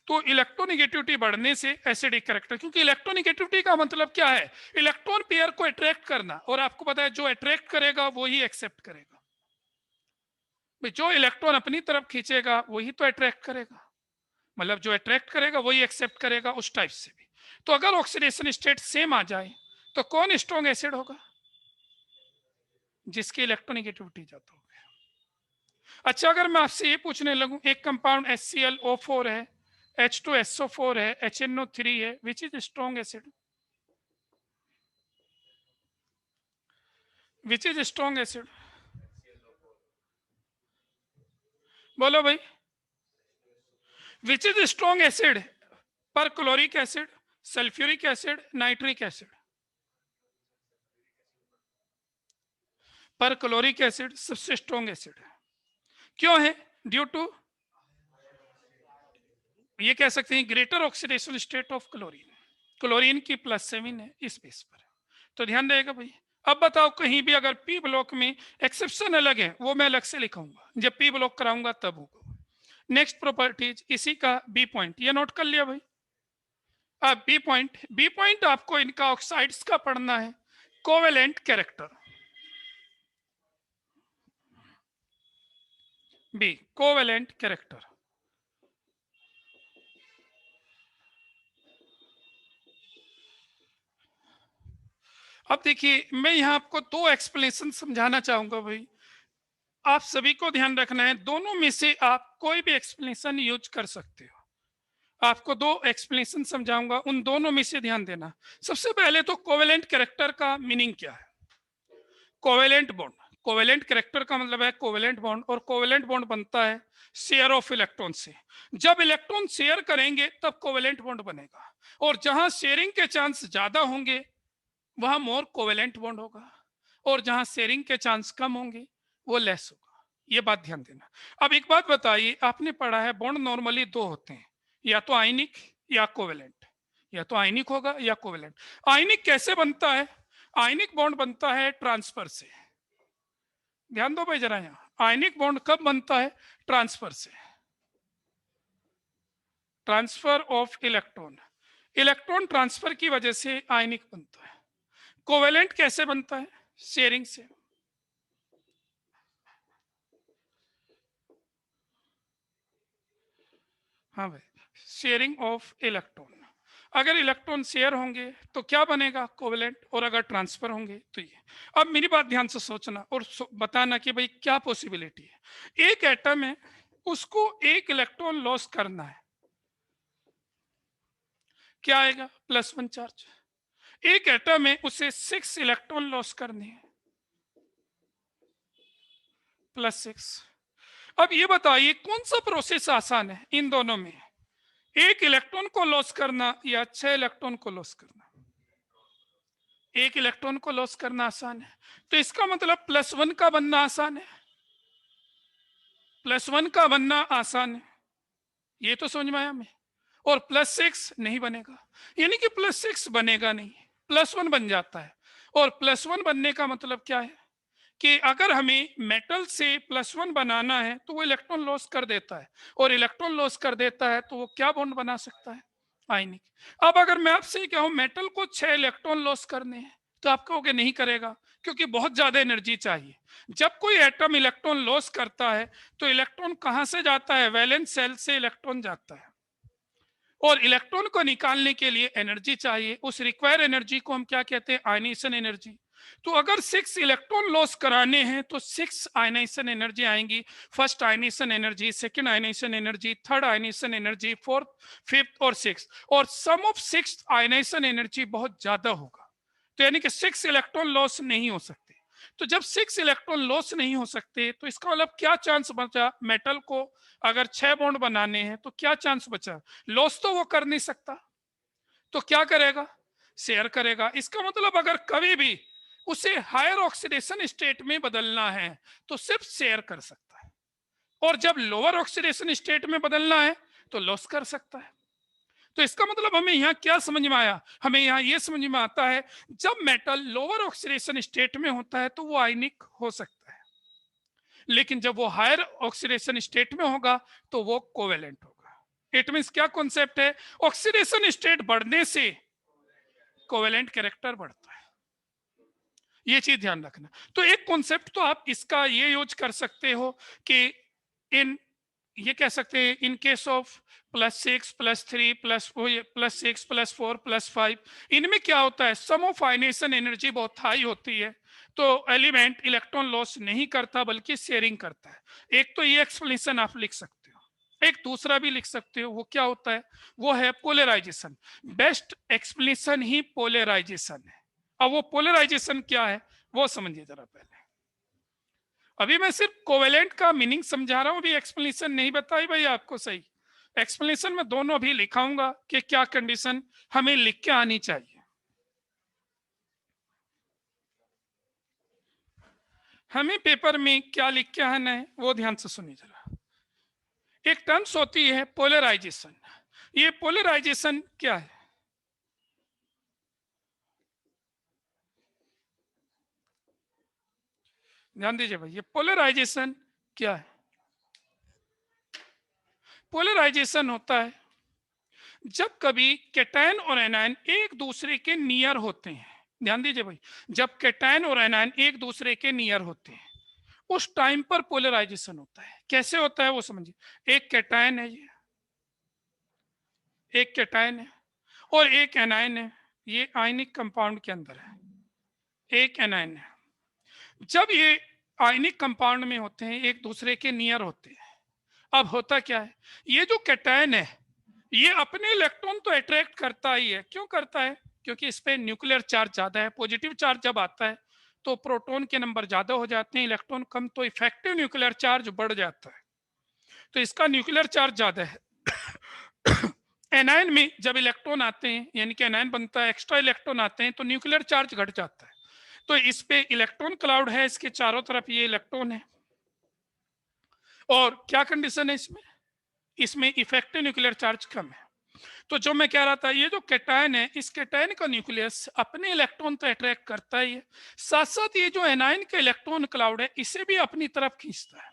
तो इलेक्ट्रोनेगेटिविटी बढ़ने से एसिडिक कैरेक्टर, क्योंकि इलेक्ट्रोनेगेटिविटी का मतलब क्या है? इलेक्ट्रॉन पेयर को अट्रैक्ट करना, और आपको पता है जो अट्रैक्ट करेगा वो ही एक्सेप्ट करेगा। जो इलेक्ट्रॉन अपनी तरफ खींचेगा वही तो अट्रैक्ट करेगा, मतलब जो अट्रैक्ट करेगा वही एक्सेप्ट करेगा, उस टाइप से भी। तो अगर ऑक्सीडेशन स्टेट सेम आ जाए तो कौन स्ट्रॉन्ग एसिड होगा? जिसकी इलेक्ट्रोनेगेटिविटी ज्यादा हो गया। अच्छा, अगर मैं आपसे ये पूछने लगूं, एक कंपाउंड HClO4 है, H2SO4 है, HNO3 है, which is strong acid? Which is strong acid? बोलो भाई, which is strong acid? Perchloric acid, sulphuric acid, nitric acid? Perchloric acid सबसे स्ट्रॉन्ग एसिड है। क्यों है? ड्यू टू, ये कह सकते हैं greater oxidation state of chlorine. Chlorine की +7 है इस बेस पर, तो ध्यान रहेगा भाई। अब बताओ कहीं भी अगर पी ब्लॉक में एक्सेप्शन अलग है, वो मैं अलग से लिखाऊंगा, जब पी ब्लॉक कराऊंगा तब होगा। नेक्स्ट प्रॉपर्टीज इसी का बी पॉइंट, ये नोट कर लिया भाई। अब बी पॉइंट आपको इनका ऑक्साइड्स का पढ़ना है, covalent character. B, covalent character. अब देखिए, मैं यहां आपको दो एक्सप्लेनेशन समझाना चाहूंगा भाई। आप सभी को ध्यान रखना है, दोनों में से आप कोई भी एक्सप्लेनेशन यूज कर सकते हो। आपको दो एक्सप्लेनेशन समझाऊंगा, उन दोनों में से ध्यान देना। सबसे पहले तो कोवेलेंट कैरेक्टर का मीनिंग क्या है? कोवेलेंट बॉन्ड, कोवेलेंट कैरेक्टर का मतलब है कोवेलेंट बॉन्ड, और कोवेलेंट बॉन्ड बनता है शेयर ऑफ इलेक्ट्रॉन से। जब इलेक्ट्रॉन शेयर करेंगे तब कोवेलेंट बॉन्ड बनेगा, और जहां शेयरिंग के चांस ज्यादा होंगे वहां मोर कोवेलेंट बॉन्ड होगा, और जहां शेयरिंग के चांस कम होंगे वो लेस होगा। ये बात ध्यान देना। अब एक बात बताइए, आपने पढ़ा है बॉन्ड नॉर्मली दो होते हैं, या तो आयनिक या कोवेलेंट, या तो आयनिक होगा या कोवेलेंट। आयनिक कैसे बनता है? आयनिक बॉन्ड बनता है ट्रांसफर से। ध्यान दो भाई जरा, यहां आयनिक बॉन्ड कब बनता है? ट्रांसफर से, transfer of electron. Electron transfer की वजह से आयनिक बनता है। कोवेलेंट कैसे बनता है? शेयरिंग से। हाँ भाई, शेयरिंग ऑफ इलेक्ट्रॉन। अगर इलेक्ट्रॉन शेयर होंगे तो क्या बनेगा? कोवेलेंट, और अगर ट्रांसफर होंगे तो ये। अब मेरी बात ध्यान से सोचना और बताना कि भाई क्या पॉसिबिलिटी है। एक एटम है, उसको एक इलेक्ट्रॉन लॉस करना है, क्या आएगा? +1 चार्ज। एक एटम है, उसे 6 इलेक्ट्रॉन लॉस करने हैं, +6। अब ये बताइए कौन सा प्रोसेस आसान है इन दोनों में, एक इलेक्ट्रॉन को लॉस करना या 6 इलेक्ट्रॉन को लॉस करना? एक इलेक्ट्रॉन को लॉस करना आसान है, तो इसका मतलब +1 का बनना आसान है, +1 का बनना आसान है, ये तो समझ में आया हमें। और +6 नहीं बनेगा, यानी कि +6 बनेगा नहीं, +1 बन जाता है। और +1 बनने का मतलब क्या है कि अगर हमें मेटल से +1 बनाना है तो वो इलेक्ट्रॉन लॉस कर देता है, और इलेक्ट्रॉन लॉस कर देता है तो वो क्या बॉन्ड बना सकता है? आयनिक। अब अगर मैं आपसे कहूं मेटल को 6 इलेक्ट्रॉन लॉस करने हैं, तो आप कहोगे नहीं करेगा, क्योंकि बहुत ज्यादा एनर्जी चाहिए। जब कोई एटम इलेक्ट्रॉन लॉस करता है तो इलेक्ट्रॉन कहां से जाता है? वैलेंस शेल से इलेक्ट्रॉन जाता है, और इलेक्ट्रॉन को निकालने के लिए एनर्जी चाहिए। उस रिक्वायर एनर्जी को हम क्या कहते हैं? Ionisation energy. तो अगर 6 इलेक्ट्रॉन लॉस कराने हैं तो 6 आयनाइजेशन एनर्जी आएंगी। First ionisation energy, second ionisation energy, third ionisation energy, fourth, fifth और सिक्स्थ, और सम ऑफ 6 आयनाइजेशन एनर्जी बहुत ज्यादा होगा। तो यानी कि 6 इलेक्ट्रॉन लॉस नहीं हो सकते। तो जब 6 इलेक्ट्रॉन लॉस नहीं हो सकते तो इसका मतलब क्या चांस बचा? मेटल को अगर 6 बॉन्ड बनाने हैं तो क्या चांस बचा? लॉस तो वो कर नहीं सकता, तो क्या करेगा? शेयर करेगा। इसका मतलब अगर कभी भी उसे हायर ऑक्सीडेशन स्टेट में बदलना है तो सिर्फ शेयर कर सकता है, और जब लोअर ऑक्सीडेशन स्टेट में बदलना है तो लॉस कर सकता है। तो इसका मतलब हमें यहाँ क्या समझ में आया? हमें यहाँ ये समझ में आता है जब मेटल लोअर ऑक्सीडेशन स्टेट में होता है तो वो आयनिक हो सकता है, लेकिन जब वो हायर ऑक्सीडेशन स्टेट में होगा तो वो कोवेलेंट होगा। इट मींस क्या कॉन्सेप्ट है? ऑक्सीडेशन स्टेट बढ़ने से कोवेलेंट कैरेक्टर बढ़ता है, ये चीज ध्यान रखना। तो एक कॉन्सेप्ट तो आप इसका ये यूज कर सकते हो कि ये कह सकते हैं इन केस ऑफ +6 +3 +6 +4 +5, इनमें क्या होता है? सम ऑफ आयनेशन एनर्जी बहुत हाई होती है, तो एलिमेंट इलेक्ट्रॉन लॉस नहीं करता बल्कि शेयरिंग करता है। एक तो ये एक्सप्लेनेशन आप लिख सकते हो, एक दूसरा भी लिख सकते हो। वो क्या होता है? वो है पोलराइजेशन। बेस्ट एक्सप्लेनेशन ही पोलराइजेशन है। अब वो पोलराइजेशन क्या है वो समझिए जरा पहले। अभी मैं सिर्फ कोवेलेंट का मीनिंग समझा रहा हूं, अभी एक्सप्लेनेशन नहीं बताई भाई आपको सही। एक्सप्लेनेशन में दोनों अभी लिखाऊंगा कि क्या कंडीशन हमें लिख के आनी चाहिए। हमें पेपर में क्या लिख के आना है वो ध्यान से सुनिए जरा। एक टर्म्स होती है पोलराइजेशन। ये पोलराइजेशन क्या है? ध्यान दीजिए भाई, ये पोलराइजेशन क्या है? पोलराइजेशन होता है जब कभी कैटायन और एनायन एक दूसरे के नियर होते हैं। ध्यान दीजिए भाई, जब कैटायन और एनायन एक दूसरे के नियर होते हैं उस टाइम पर पोलराइजेशन होता है। कैसे होता है वो समझिए। एक कैटायन है, एक कैटायन है और एक एनायन है, ये आयनिक कंपाउंड के अंदर है, एक एनायन है। जब ये आयनिक कंपाउंड में होते हैं एक दूसरे के नियर होते हैं, अब होता क्या है, ये जो कैटायन है ये अपने इलेक्ट्रॉन तो अट्रैक्ट करता ही है। क्यों करता है? क्योंकि इस पे न्यूक्लियर चार्ज ज्यादा है। पॉजिटिव चार्ज जब आता है तो प्रोटॉन के नंबर ज्यादा हो जाते हैं, इलेक्ट्रॉन कम, तो इफेक्टिव न्यूक्लियर चार्ज बढ़ जाता है, तो इसका न्यूक्लियर चार्ज ज्यादा है। एनायन में जब इलेक्ट्रॉन आते हैं, यानी कि एनायन बनता है, एक्स्ट्रा इलेक्ट्रॉन आते हैं, तो न्यूक्लियर चार्ज घट जाता है। तो इस पे इलेक्ट्रॉन क्लाउड है, इसके चारों तरफ ये इलेक्ट्रॉन है। और क्या कंडीशन है इसमें? इसमें इफेक्टिव न्यूक्लियर चार्ज कम है। तो जो मैं कह रहा था, ये जो कैटायन है, इस कैटायन का न्यूक्लियस अपने इलेक्ट्रॉन तो अट्रैक्ट करता ही है, साथ साथ ये जो एनायन का इलेक्ट्रॉन क्लाउड है इसे भी अपनी तरफ खींचता है।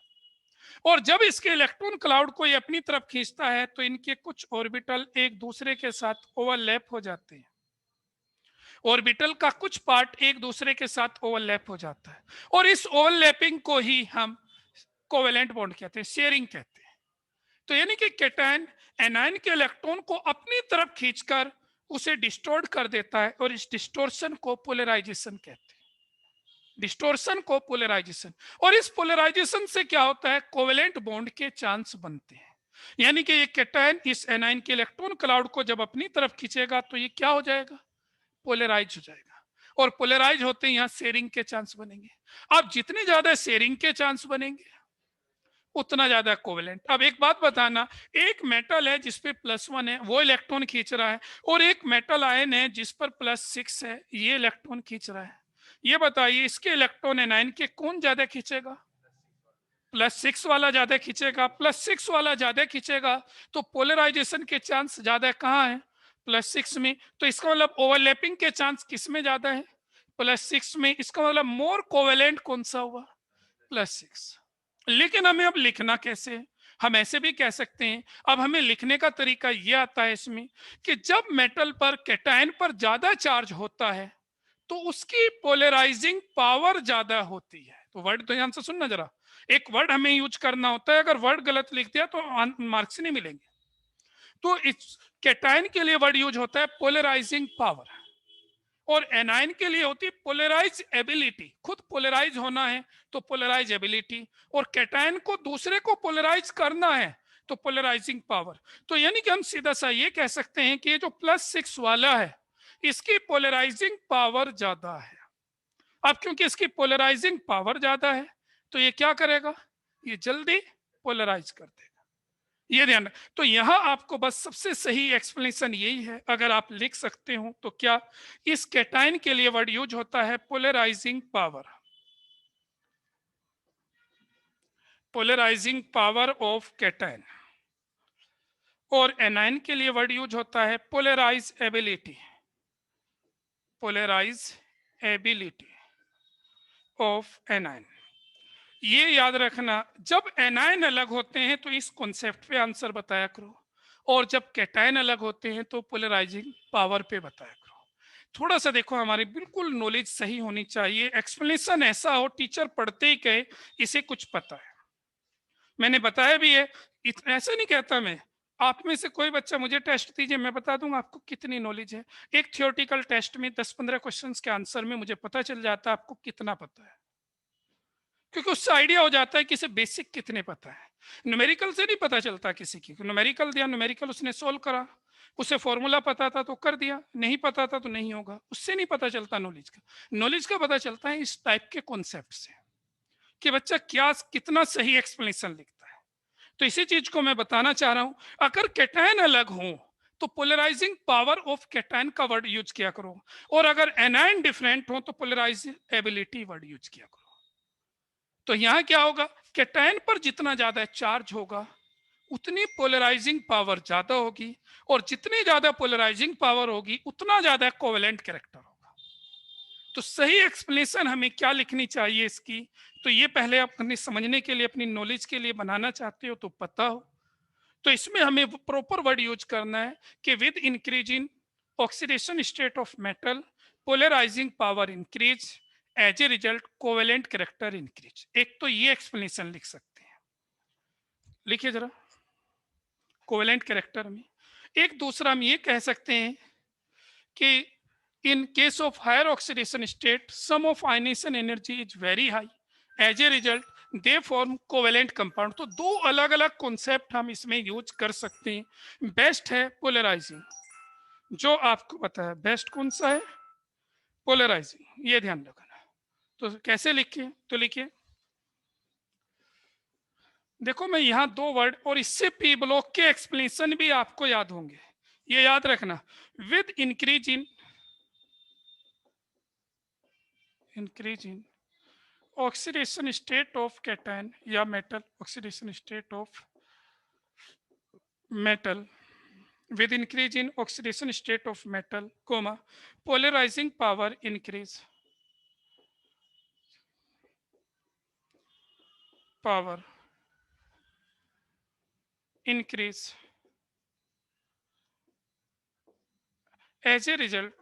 और जब इसके इलेक्ट्रॉन क्लाउड को ये अपनी तरफ खींचता है तो इनके कुछ ऑर्बिटल एक दूसरे के साथ ओवरलैप हो जाते हैं। ऑर्बिटल का कुछ पार्ट एक दूसरे के साथ ओवरलैप हो जाता है और इस ओवरलैपिंग को ही हम कोवेलेंट बॉन्ड कहते हैं, शेयरिंग कहते हैं। तो यानी कि कैटायन एनायन के इलेक्ट्रॉन को अपनी तरफ खींचकर उसे डिस्टोर्ट कर देता है और इस डिस्टोर्शन को पोलराइजेशन कहते हैं। डिस्टोर्शन को पोलराइजेशन। और इस पोलराइजेशन से क्या होता है, कोवेलेंट बॉन्ड के चांस बनते हैं। यानी कि ये कैटायन इस एनायन के इलेक्ट्रॉन क्लाउड को जब अपनी तरफ खींचेगा तो ये क्या हो जाएगा, पोलराइज हो जाएगा। और पोलराइज होते हैं यहाँ शेयरिंग के चांस बनेंगे। अब जितने ज्यादा शेयरिंग के चांस बनेंगे उतना ज्यादा कोवेलेंट। अब एक बात बताना, एक मेटल है जिसपे +1 है, वो इलेक्ट्रॉन खींच रहा है, और एक मेटल आयन है जिस पर +6 है, ये इलेक्ट्रॉन खींच रहा है। ये बताइए इसके इलेक्ट्रॉन एनायन के कौन ज्यादा खींचेगा? +6 वाला ज्यादा खींचेगा। +6 वाला ज्यादा खींचेगा तो पोलराइजेशन के चांस ज्यादा कहाँ है? +6 में। तो इसका मतलब ओवरलैपिंग के चांस किस में ज्यादा है? +6 में। इसका मतलब मोर कोवेलेंट कौन सा हुआ? +6। लेकिन हमें अब लिखना कैसे? हम ऐसे भी कह सकते हैं। अब हमें लिखने का तरीका यह आता है इसमें कि जब मेटल पर कैटायन पर ज्यादा चार्ज होता है तो उसकी पोलराइजिंग पावर ज्यादा होती है। तो वर्ड ध्यान से सुनना जरा, एक वर्ड हमें यूज करना होता है, अगर वर्ड गलत लिख दिया तो मार्क्स नहीं मिलेंगे। तो इस कैटायन के लिए वर्ड यूज होता है पोलराइजिंग पावर, और एनायन के लिए होती है पोलराइज एबिलिटी। खुद पोलराइज होना है तो पोलराइज एबिलिटी, और कैटायन को दूसरे को पोलराइज करना है तो पोलराइजिंग पावर। तो यानी कि हम सीधा सा ये कह सकते हैं कि ये जो +6 वाला है इसकी पोलराइजिंग पावर ज्यादा है। अब क्योंकि इसकी पोलराइजिंग पावर ज्यादा है तो ये क्या करेगा, ये जल्दी पोलराइज कर देगा। ये ध्यान। तो यहां आपको बस सबसे सही एक्सप्लेनेशन यही है, अगर आप लिख सकते हो तो क्या इस कैटायन के लिए वर्ड यूज होता है polarising power, polarising power of cation, और एनायन के लिए वर्ड यूज होता है polarisability, polarisability of anion. ये याद रखना, जब एनायन अलग होते हैं तो इस कॉन्सेप्ट पे आंसर बताया करो, और जब कैटायन अलग होते हैं तो पोलराइजिंग पावर पे बताया करो। थोड़ा सा देखो, हमारी बिल्कुल नॉलेज सही होनी चाहिए, एक्सप्लेनेशन ऐसा हो टीचर पढ़ते ही कहे इसे कुछ पता है। मैंने बताया भी है, ऐसा नहीं कहता मैं, आप में से कोई बच्चा मुझे टेस्ट दीजिए, मैं बता दूंगा आपको कितनी नॉलेज है। एक थियोरेटिकल टेस्ट में 10-15 क्वेश्चंस के आंसर में मुझे पता चल जाता है आपको कितना पता है, क्योंकि उससे आइडिया हो जाता है कि इसे बेसिक कितने पता है। न्यूमेरिकल से नहीं पता चलता किसी की, न्यूमेरिकल दिया, न्यूमेरिकल उसने सोल्व करा, उसे फॉर्मूला पता था तो कर दिया, नहीं पता था तो नहीं होगा। उससे नहीं पता चलता नॉलेज का, नॉलेज का पता चलता है इस टाइप के कॉन्सेप्ट से कि बच्चा क्या कितना सही एक्सप्लेनेशन लिखता है। तो इसी चीज को मैं बताना चाह रहा हूं, अगर कैटायन अलग हो तो पोलराइजिंग पावर ऑफ कैटायन का वर्ड यूज किया करो, और अगर एनायन डिफरेंट हो तो पोलराइजेबिलिटी वर्ड यूज किया करो। तो यहां क्या होगा, कैटायन पर जितना ज्यादा चार्ज होगा उतनी पोलराइजिंग पावर ज्यादा होगी, और जितनी ज्यादा पोलराइजिंग पावर होगी उतना ज्यादा कोवेलेंट कैरेक्टर होगा। तो सही एक्सप्लेनेशन हमें क्या लिखनी चाहिए इसकी, तो ये पहले आप अपने समझने के लिए, अपनी नॉलेज के लिए बनाना चाहते हो तो पता हो। तो इसमें हमें प्रॉपर वर्ड यूज करना है कि with increase in oxidation state of metal polarising power increase, as a result covalent character increase. एक तो ये एक्सप्लेनेशन लिख सकते हैं, लिखिए जरा कोवेलेंट कैरेक्टर में। एक दूसरा हम ये कह सकते हैं कि in case of higher oxidation state sum of ionization energy is very high, as a result they form covalent compound। तो दो अलग अलग कॉन्सेप्ट हम इसमें यूज कर सकते हैं। बेस्ट है पोलराइजिंग, जो आपको पता है बेस्ट कौन सा है, पोलराइजिंग, ये ध्यान रखना। तो कैसे लिखे, तो लिखिए, देखो मैं यहाँ दो वर्ड, और इससे पी ब्लॉक के एक्सप्लेनेशन भी आपको याद होंगे, ये याद रखना। With increase in oxidation state of cation या metal, oxidation state of metal with increase in oxidation state of metal, comma polarizing power increase, power increase, as a result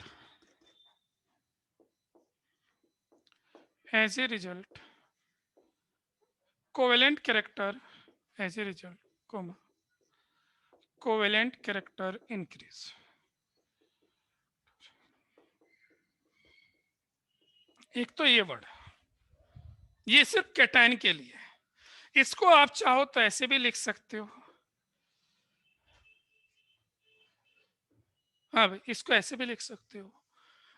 covalent character, as a result comma covalent character increase। एक तो ये word, ये सिर्फ cation के लिए है, इसको आप चाहो तो ऐसे भी लिख सकते हो, हाँ भाई इसको ऐसे भी लिख सकते हो,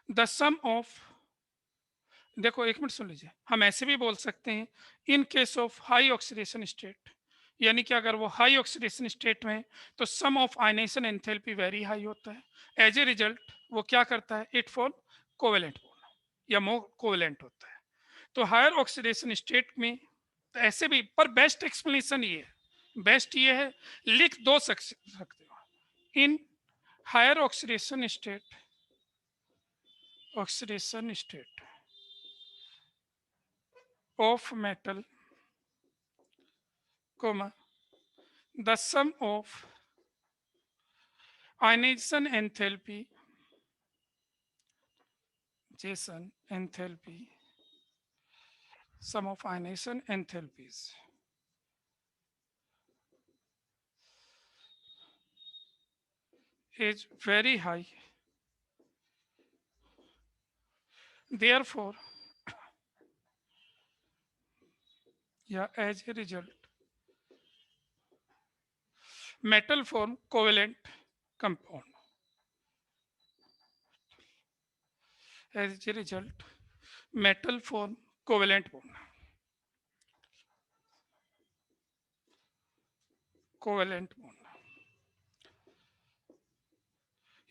द सम ऑफ, देखो एक मिनट सुन लीजिए, हम ऐसे भी बोल सकते हैं in case of high oxidation state, यानी कि अगर वो हाई ऑक्सीडेशन स्टेट में तो sum of ionisation enthalpy very high होता है, एज ए रिजल्ट वो क्या करता है, इट फॉर्म कोवेलेंट या मोर कोवेलेंट होता है। तो हायर ऑक्सीडेशन स्टेट में तो ऐसे भी, पर बेस्ट एक्सप्लेनेशन ये है, बेस्ट ये है, लिख दो सकते हो, in higher oxidation state of metal, comma the sum of ionization enthalpy, sum of ionization enthalpies is very high, therefore as a result metal form covalent compound, as a result metal form covalent bond,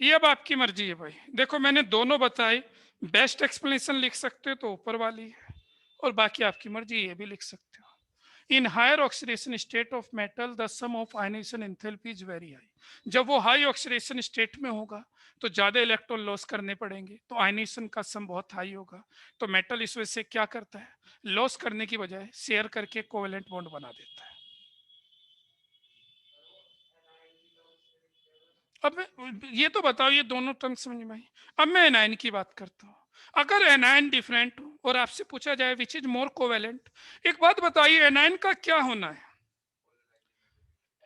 ये अब आपकी मर्जी है भाई। देखो मैंने दोनों बताए, बेस्ट एक्सप्लेनेशन लिख सकते हो तो ऊपर वाली है, और बाकी आपकी मर्जी, ये भी लिख सकते हो। In higher oxidation state of metal the sum of ionisation enthalpy is very high, जब वो हाई ऑक्सीडेशन स्टेट में होगा तो ज्यादा इलेक्ट्रॉन लॉस करने पड़ेंगे, तो आयनाइजेशन का सम बहुत हाई होगा, तो मेटल इस वजह से क्या करता है, लॉस करने की बजाय शेयर करके कोवेलेंट बॉन्ड बना देता है। अब ये तो बताओ, ये दोनों टर्म समझ में आई। अब मैं एनायन की बात करता हूँ, अगर एनायन डिफरेंट हो और आपसे पूछा जाए विच इज मोर कोवेलेंट, एक बात बताइए, एनायन का क्या होना है,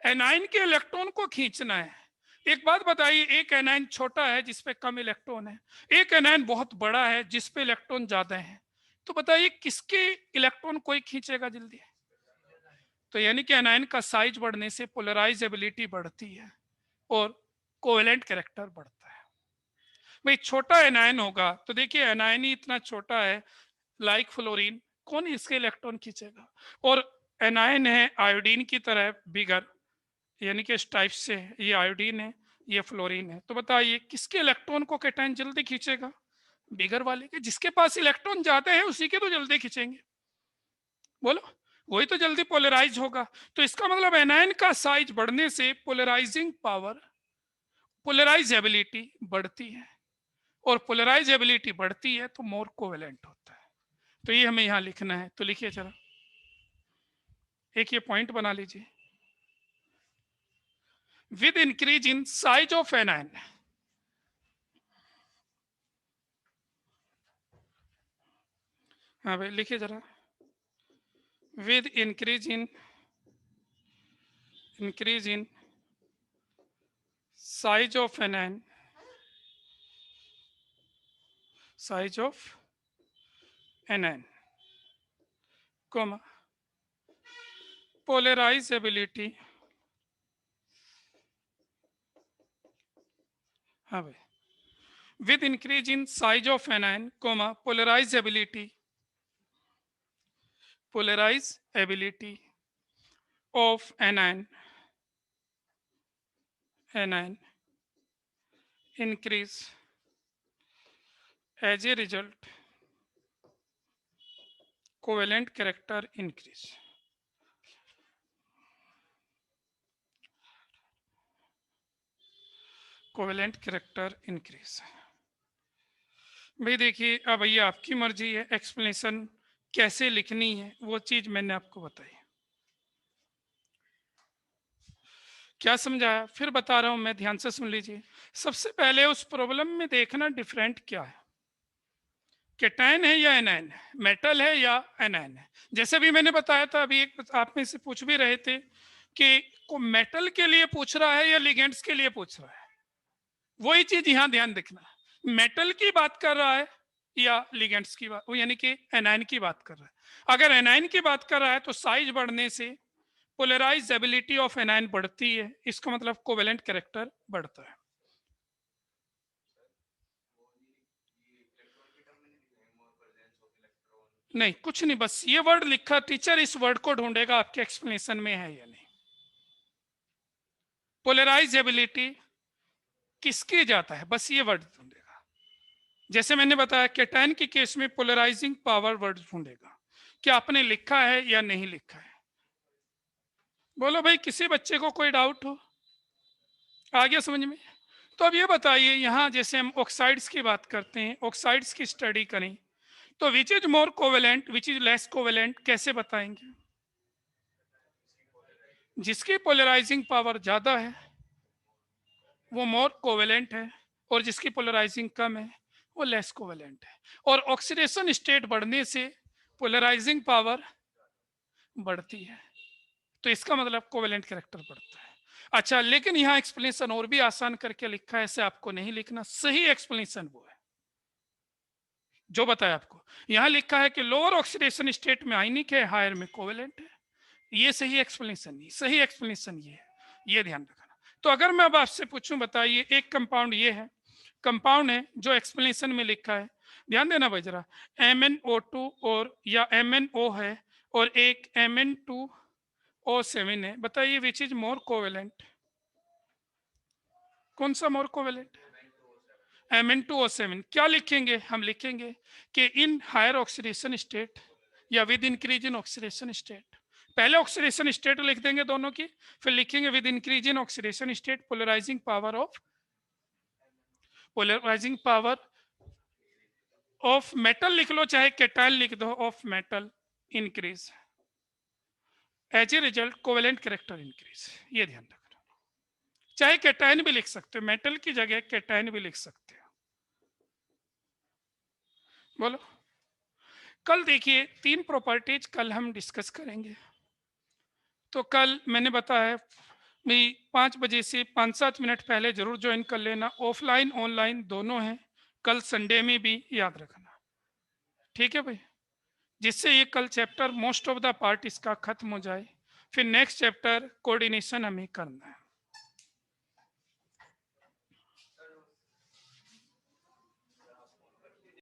एनायन के इलेक्ट्रॉन को खींचना है। एक बात बताइए, एक एनायन छोटा है जिसपे कम इलेक्ट्रॉन है, एक एनायन बहुत बड़ा है जिसपे इलेक्ट्रॉन ज्यादा है, तो बताइए किसके इलेक्ट्रॉन कोई खींचेगा जल्दी। तो यानी कि एनायन का साइज बढ़ने से पोलराइजेबिलिटी बढ़ती है, और कोवेलेंट कैरेक्टर बढ़ता है। भाई छोटा एनायन होगा तो देखिए एनायन ही इतना छोटा है, लाइक फ्लोरीन, कौन इसके इलेक्ट्रॉन खींचेगा? और एनायन है आयोडीन की तरह बिगर, यानी कि इस टाइप से, ये आयोडीन है, ये फ्लोरीन है, तो बताइए किसके इलेक्ट्रॉन को कैटायन जल्दी खींचेगा? बिगर वाले के। जिसके पास इलेक्ट्रॉन ज्यादा है उसी के तो जल्दी खींचेंगे, बोलो, वही तो जल्दी पोलराइज होगा। तो इसका मतलब एनायन का साइज बढ़ने से पोलराइजिंग पावर, पोलराइजेबिलिटी बढ़ती है, और पोलराइजेबिलिटी बढ़ती है तो मोर कोवेलेंट होता है। तो ये हमें यहां लिखना है, तो लिखिए जरा, एक ये पॉइंट बना लीजिए, with increase in size of anion, हाँ भाई लिखिए जरा, with increase in size of anion, comma polarizability, हाँ भाई, with increase in size of anion, comma polarizability of anion increase, as a result covalent character increase. Covalent character increase. भाई देखिए अब ये आपकी मर्जी है, एक्सप्लेनेशन कैसे लिखनी है वो चीज मैंने आपको बताई। क्या समझाया फिर बता रहा हूं मैं, ध्यान से सुन लीजिए। सबसे पहले उस प्रॉब्लम में देखना डिफरेंट क्या है, कैटायन है या एनायन है, मेटल है या एनायन है। जैसे भी मैंने बताया था, अभी एक आप में से पूछ भी रहे थे कि को मेटल के लिए पूछ रहा है या लिगेंड्स के लिए पूछ रहा है, वही चीज यहां ध्यान रखना, मेटल की बात कर रहा है या लिगेंड्स की बात, यानी कि एनायन की बात कर रहा है। अगर एनायन की बात कर रहा है तो साइज बढ़ने से पोलराइजेबिलिटी ऑफ एनायन बढ़ती है, इसका मतलब कोवेलेंट कैरेक्टर बढ़ता है। नहीं कुछ नहीं, बस ये वर्ड लिखा, टीचर इस वर्ड को ढूंढेगा आपके एक्सप्लेनेशन में है या नहीं। पोलराइजेबिलिटी किसके जाता है, बस ये वर्ड ढूंढेगा। जैसे मैंने बताया कैटायन के केस में पोलराइजिंग पावर वर्ड ढूंढेगा, क्या आपने लिखा है या नहीं लिखा है। बोलो भाई किसी बच्चे को कोई डाउट हो, आ गया समझ में? तो अब ये बताइए, यहां जैसे हम ऑक्साइड्स की बात करते हैं, ऑक्साइड्स की स्टडी करें तो विच is more covalent, which is less covalent, कैसे बताएंगे? जिसकी पोलराइजिंग पावर ज्यादा है वो मोर कोवेलेंट है, और जिसकी पोलराइजिंग कम है वो लेस कोवेलेंट है। और ऑक्सीडेशन स्टेट बढ़ने से पोलराइजिंग पावर बढ़ती है, तो इसका मतलब कोवेलेंट कैरेक्टर बढ़ता है। अच्छा, लेकिन यहाँ एक्सप्लेनेशन और भी आसान करके लिखा है, ऐसे आपको नहीं लिखना, सही एक्सप्लेनेशन वो है जो बताया आपको। यहाँ लिखा है कि लोअर ऑक्सीडेशन स्टेट में आयनिक है, हायर में कोवेलेंट है, ये सही एक्सप्लेनेशन नहीं, सही एक्सप्लेनेशन ये है, ये ध्यान रखना। तो अगर मैं अब आपसे पूछूं, बताइए एक कंपाउंड ये है, कंपाउंड है जो एक्सप्लेनेशन में लिखा है, ध्यान देना भाई जरा, MnO2 और या MnO है और एक Mn2O7 है, बताइए विच इज मोर कोवेलेंट, कौन सा मोर कोवेलेंट? Mn2O7। क्या लिखेंगे? हम लिखेंगे कि इन हायर ऑक्सीडेशन स्टेट या with increase in oxidation state, पहले ऑक्सीडेशन स्टेट लिख देंगे दोनों की, फिर लिखेंगे with increase in oxidation state polarising power of metal लिख लो, चाहे कैटायन लिख दो, of metal increase, as a result covalent character increase, ये ध्यान रखना। चाहे कैटायन भी लिख सकते हो, मेटल की जगह कैटायन भी लिख सकते हो। बोलो, कल देखिए 3 प्रॉपर्टीज कल हम डिस्कस करेंगे। तो कल मैंने बताया भाई 5 बजे से 5-7 मिनट पहले जरूर ज्वाइन कर लेना, ऑफलाइन ऑनलाइन दोनों हैं, कल संडे में भी याद रखना, ठीक है भाई, जिससे ये कल chapter most of the part इसका खत्म हो जाए, फिर नेक्स्ट चैप्टर कोऑर्डिनेशन हमें करना है।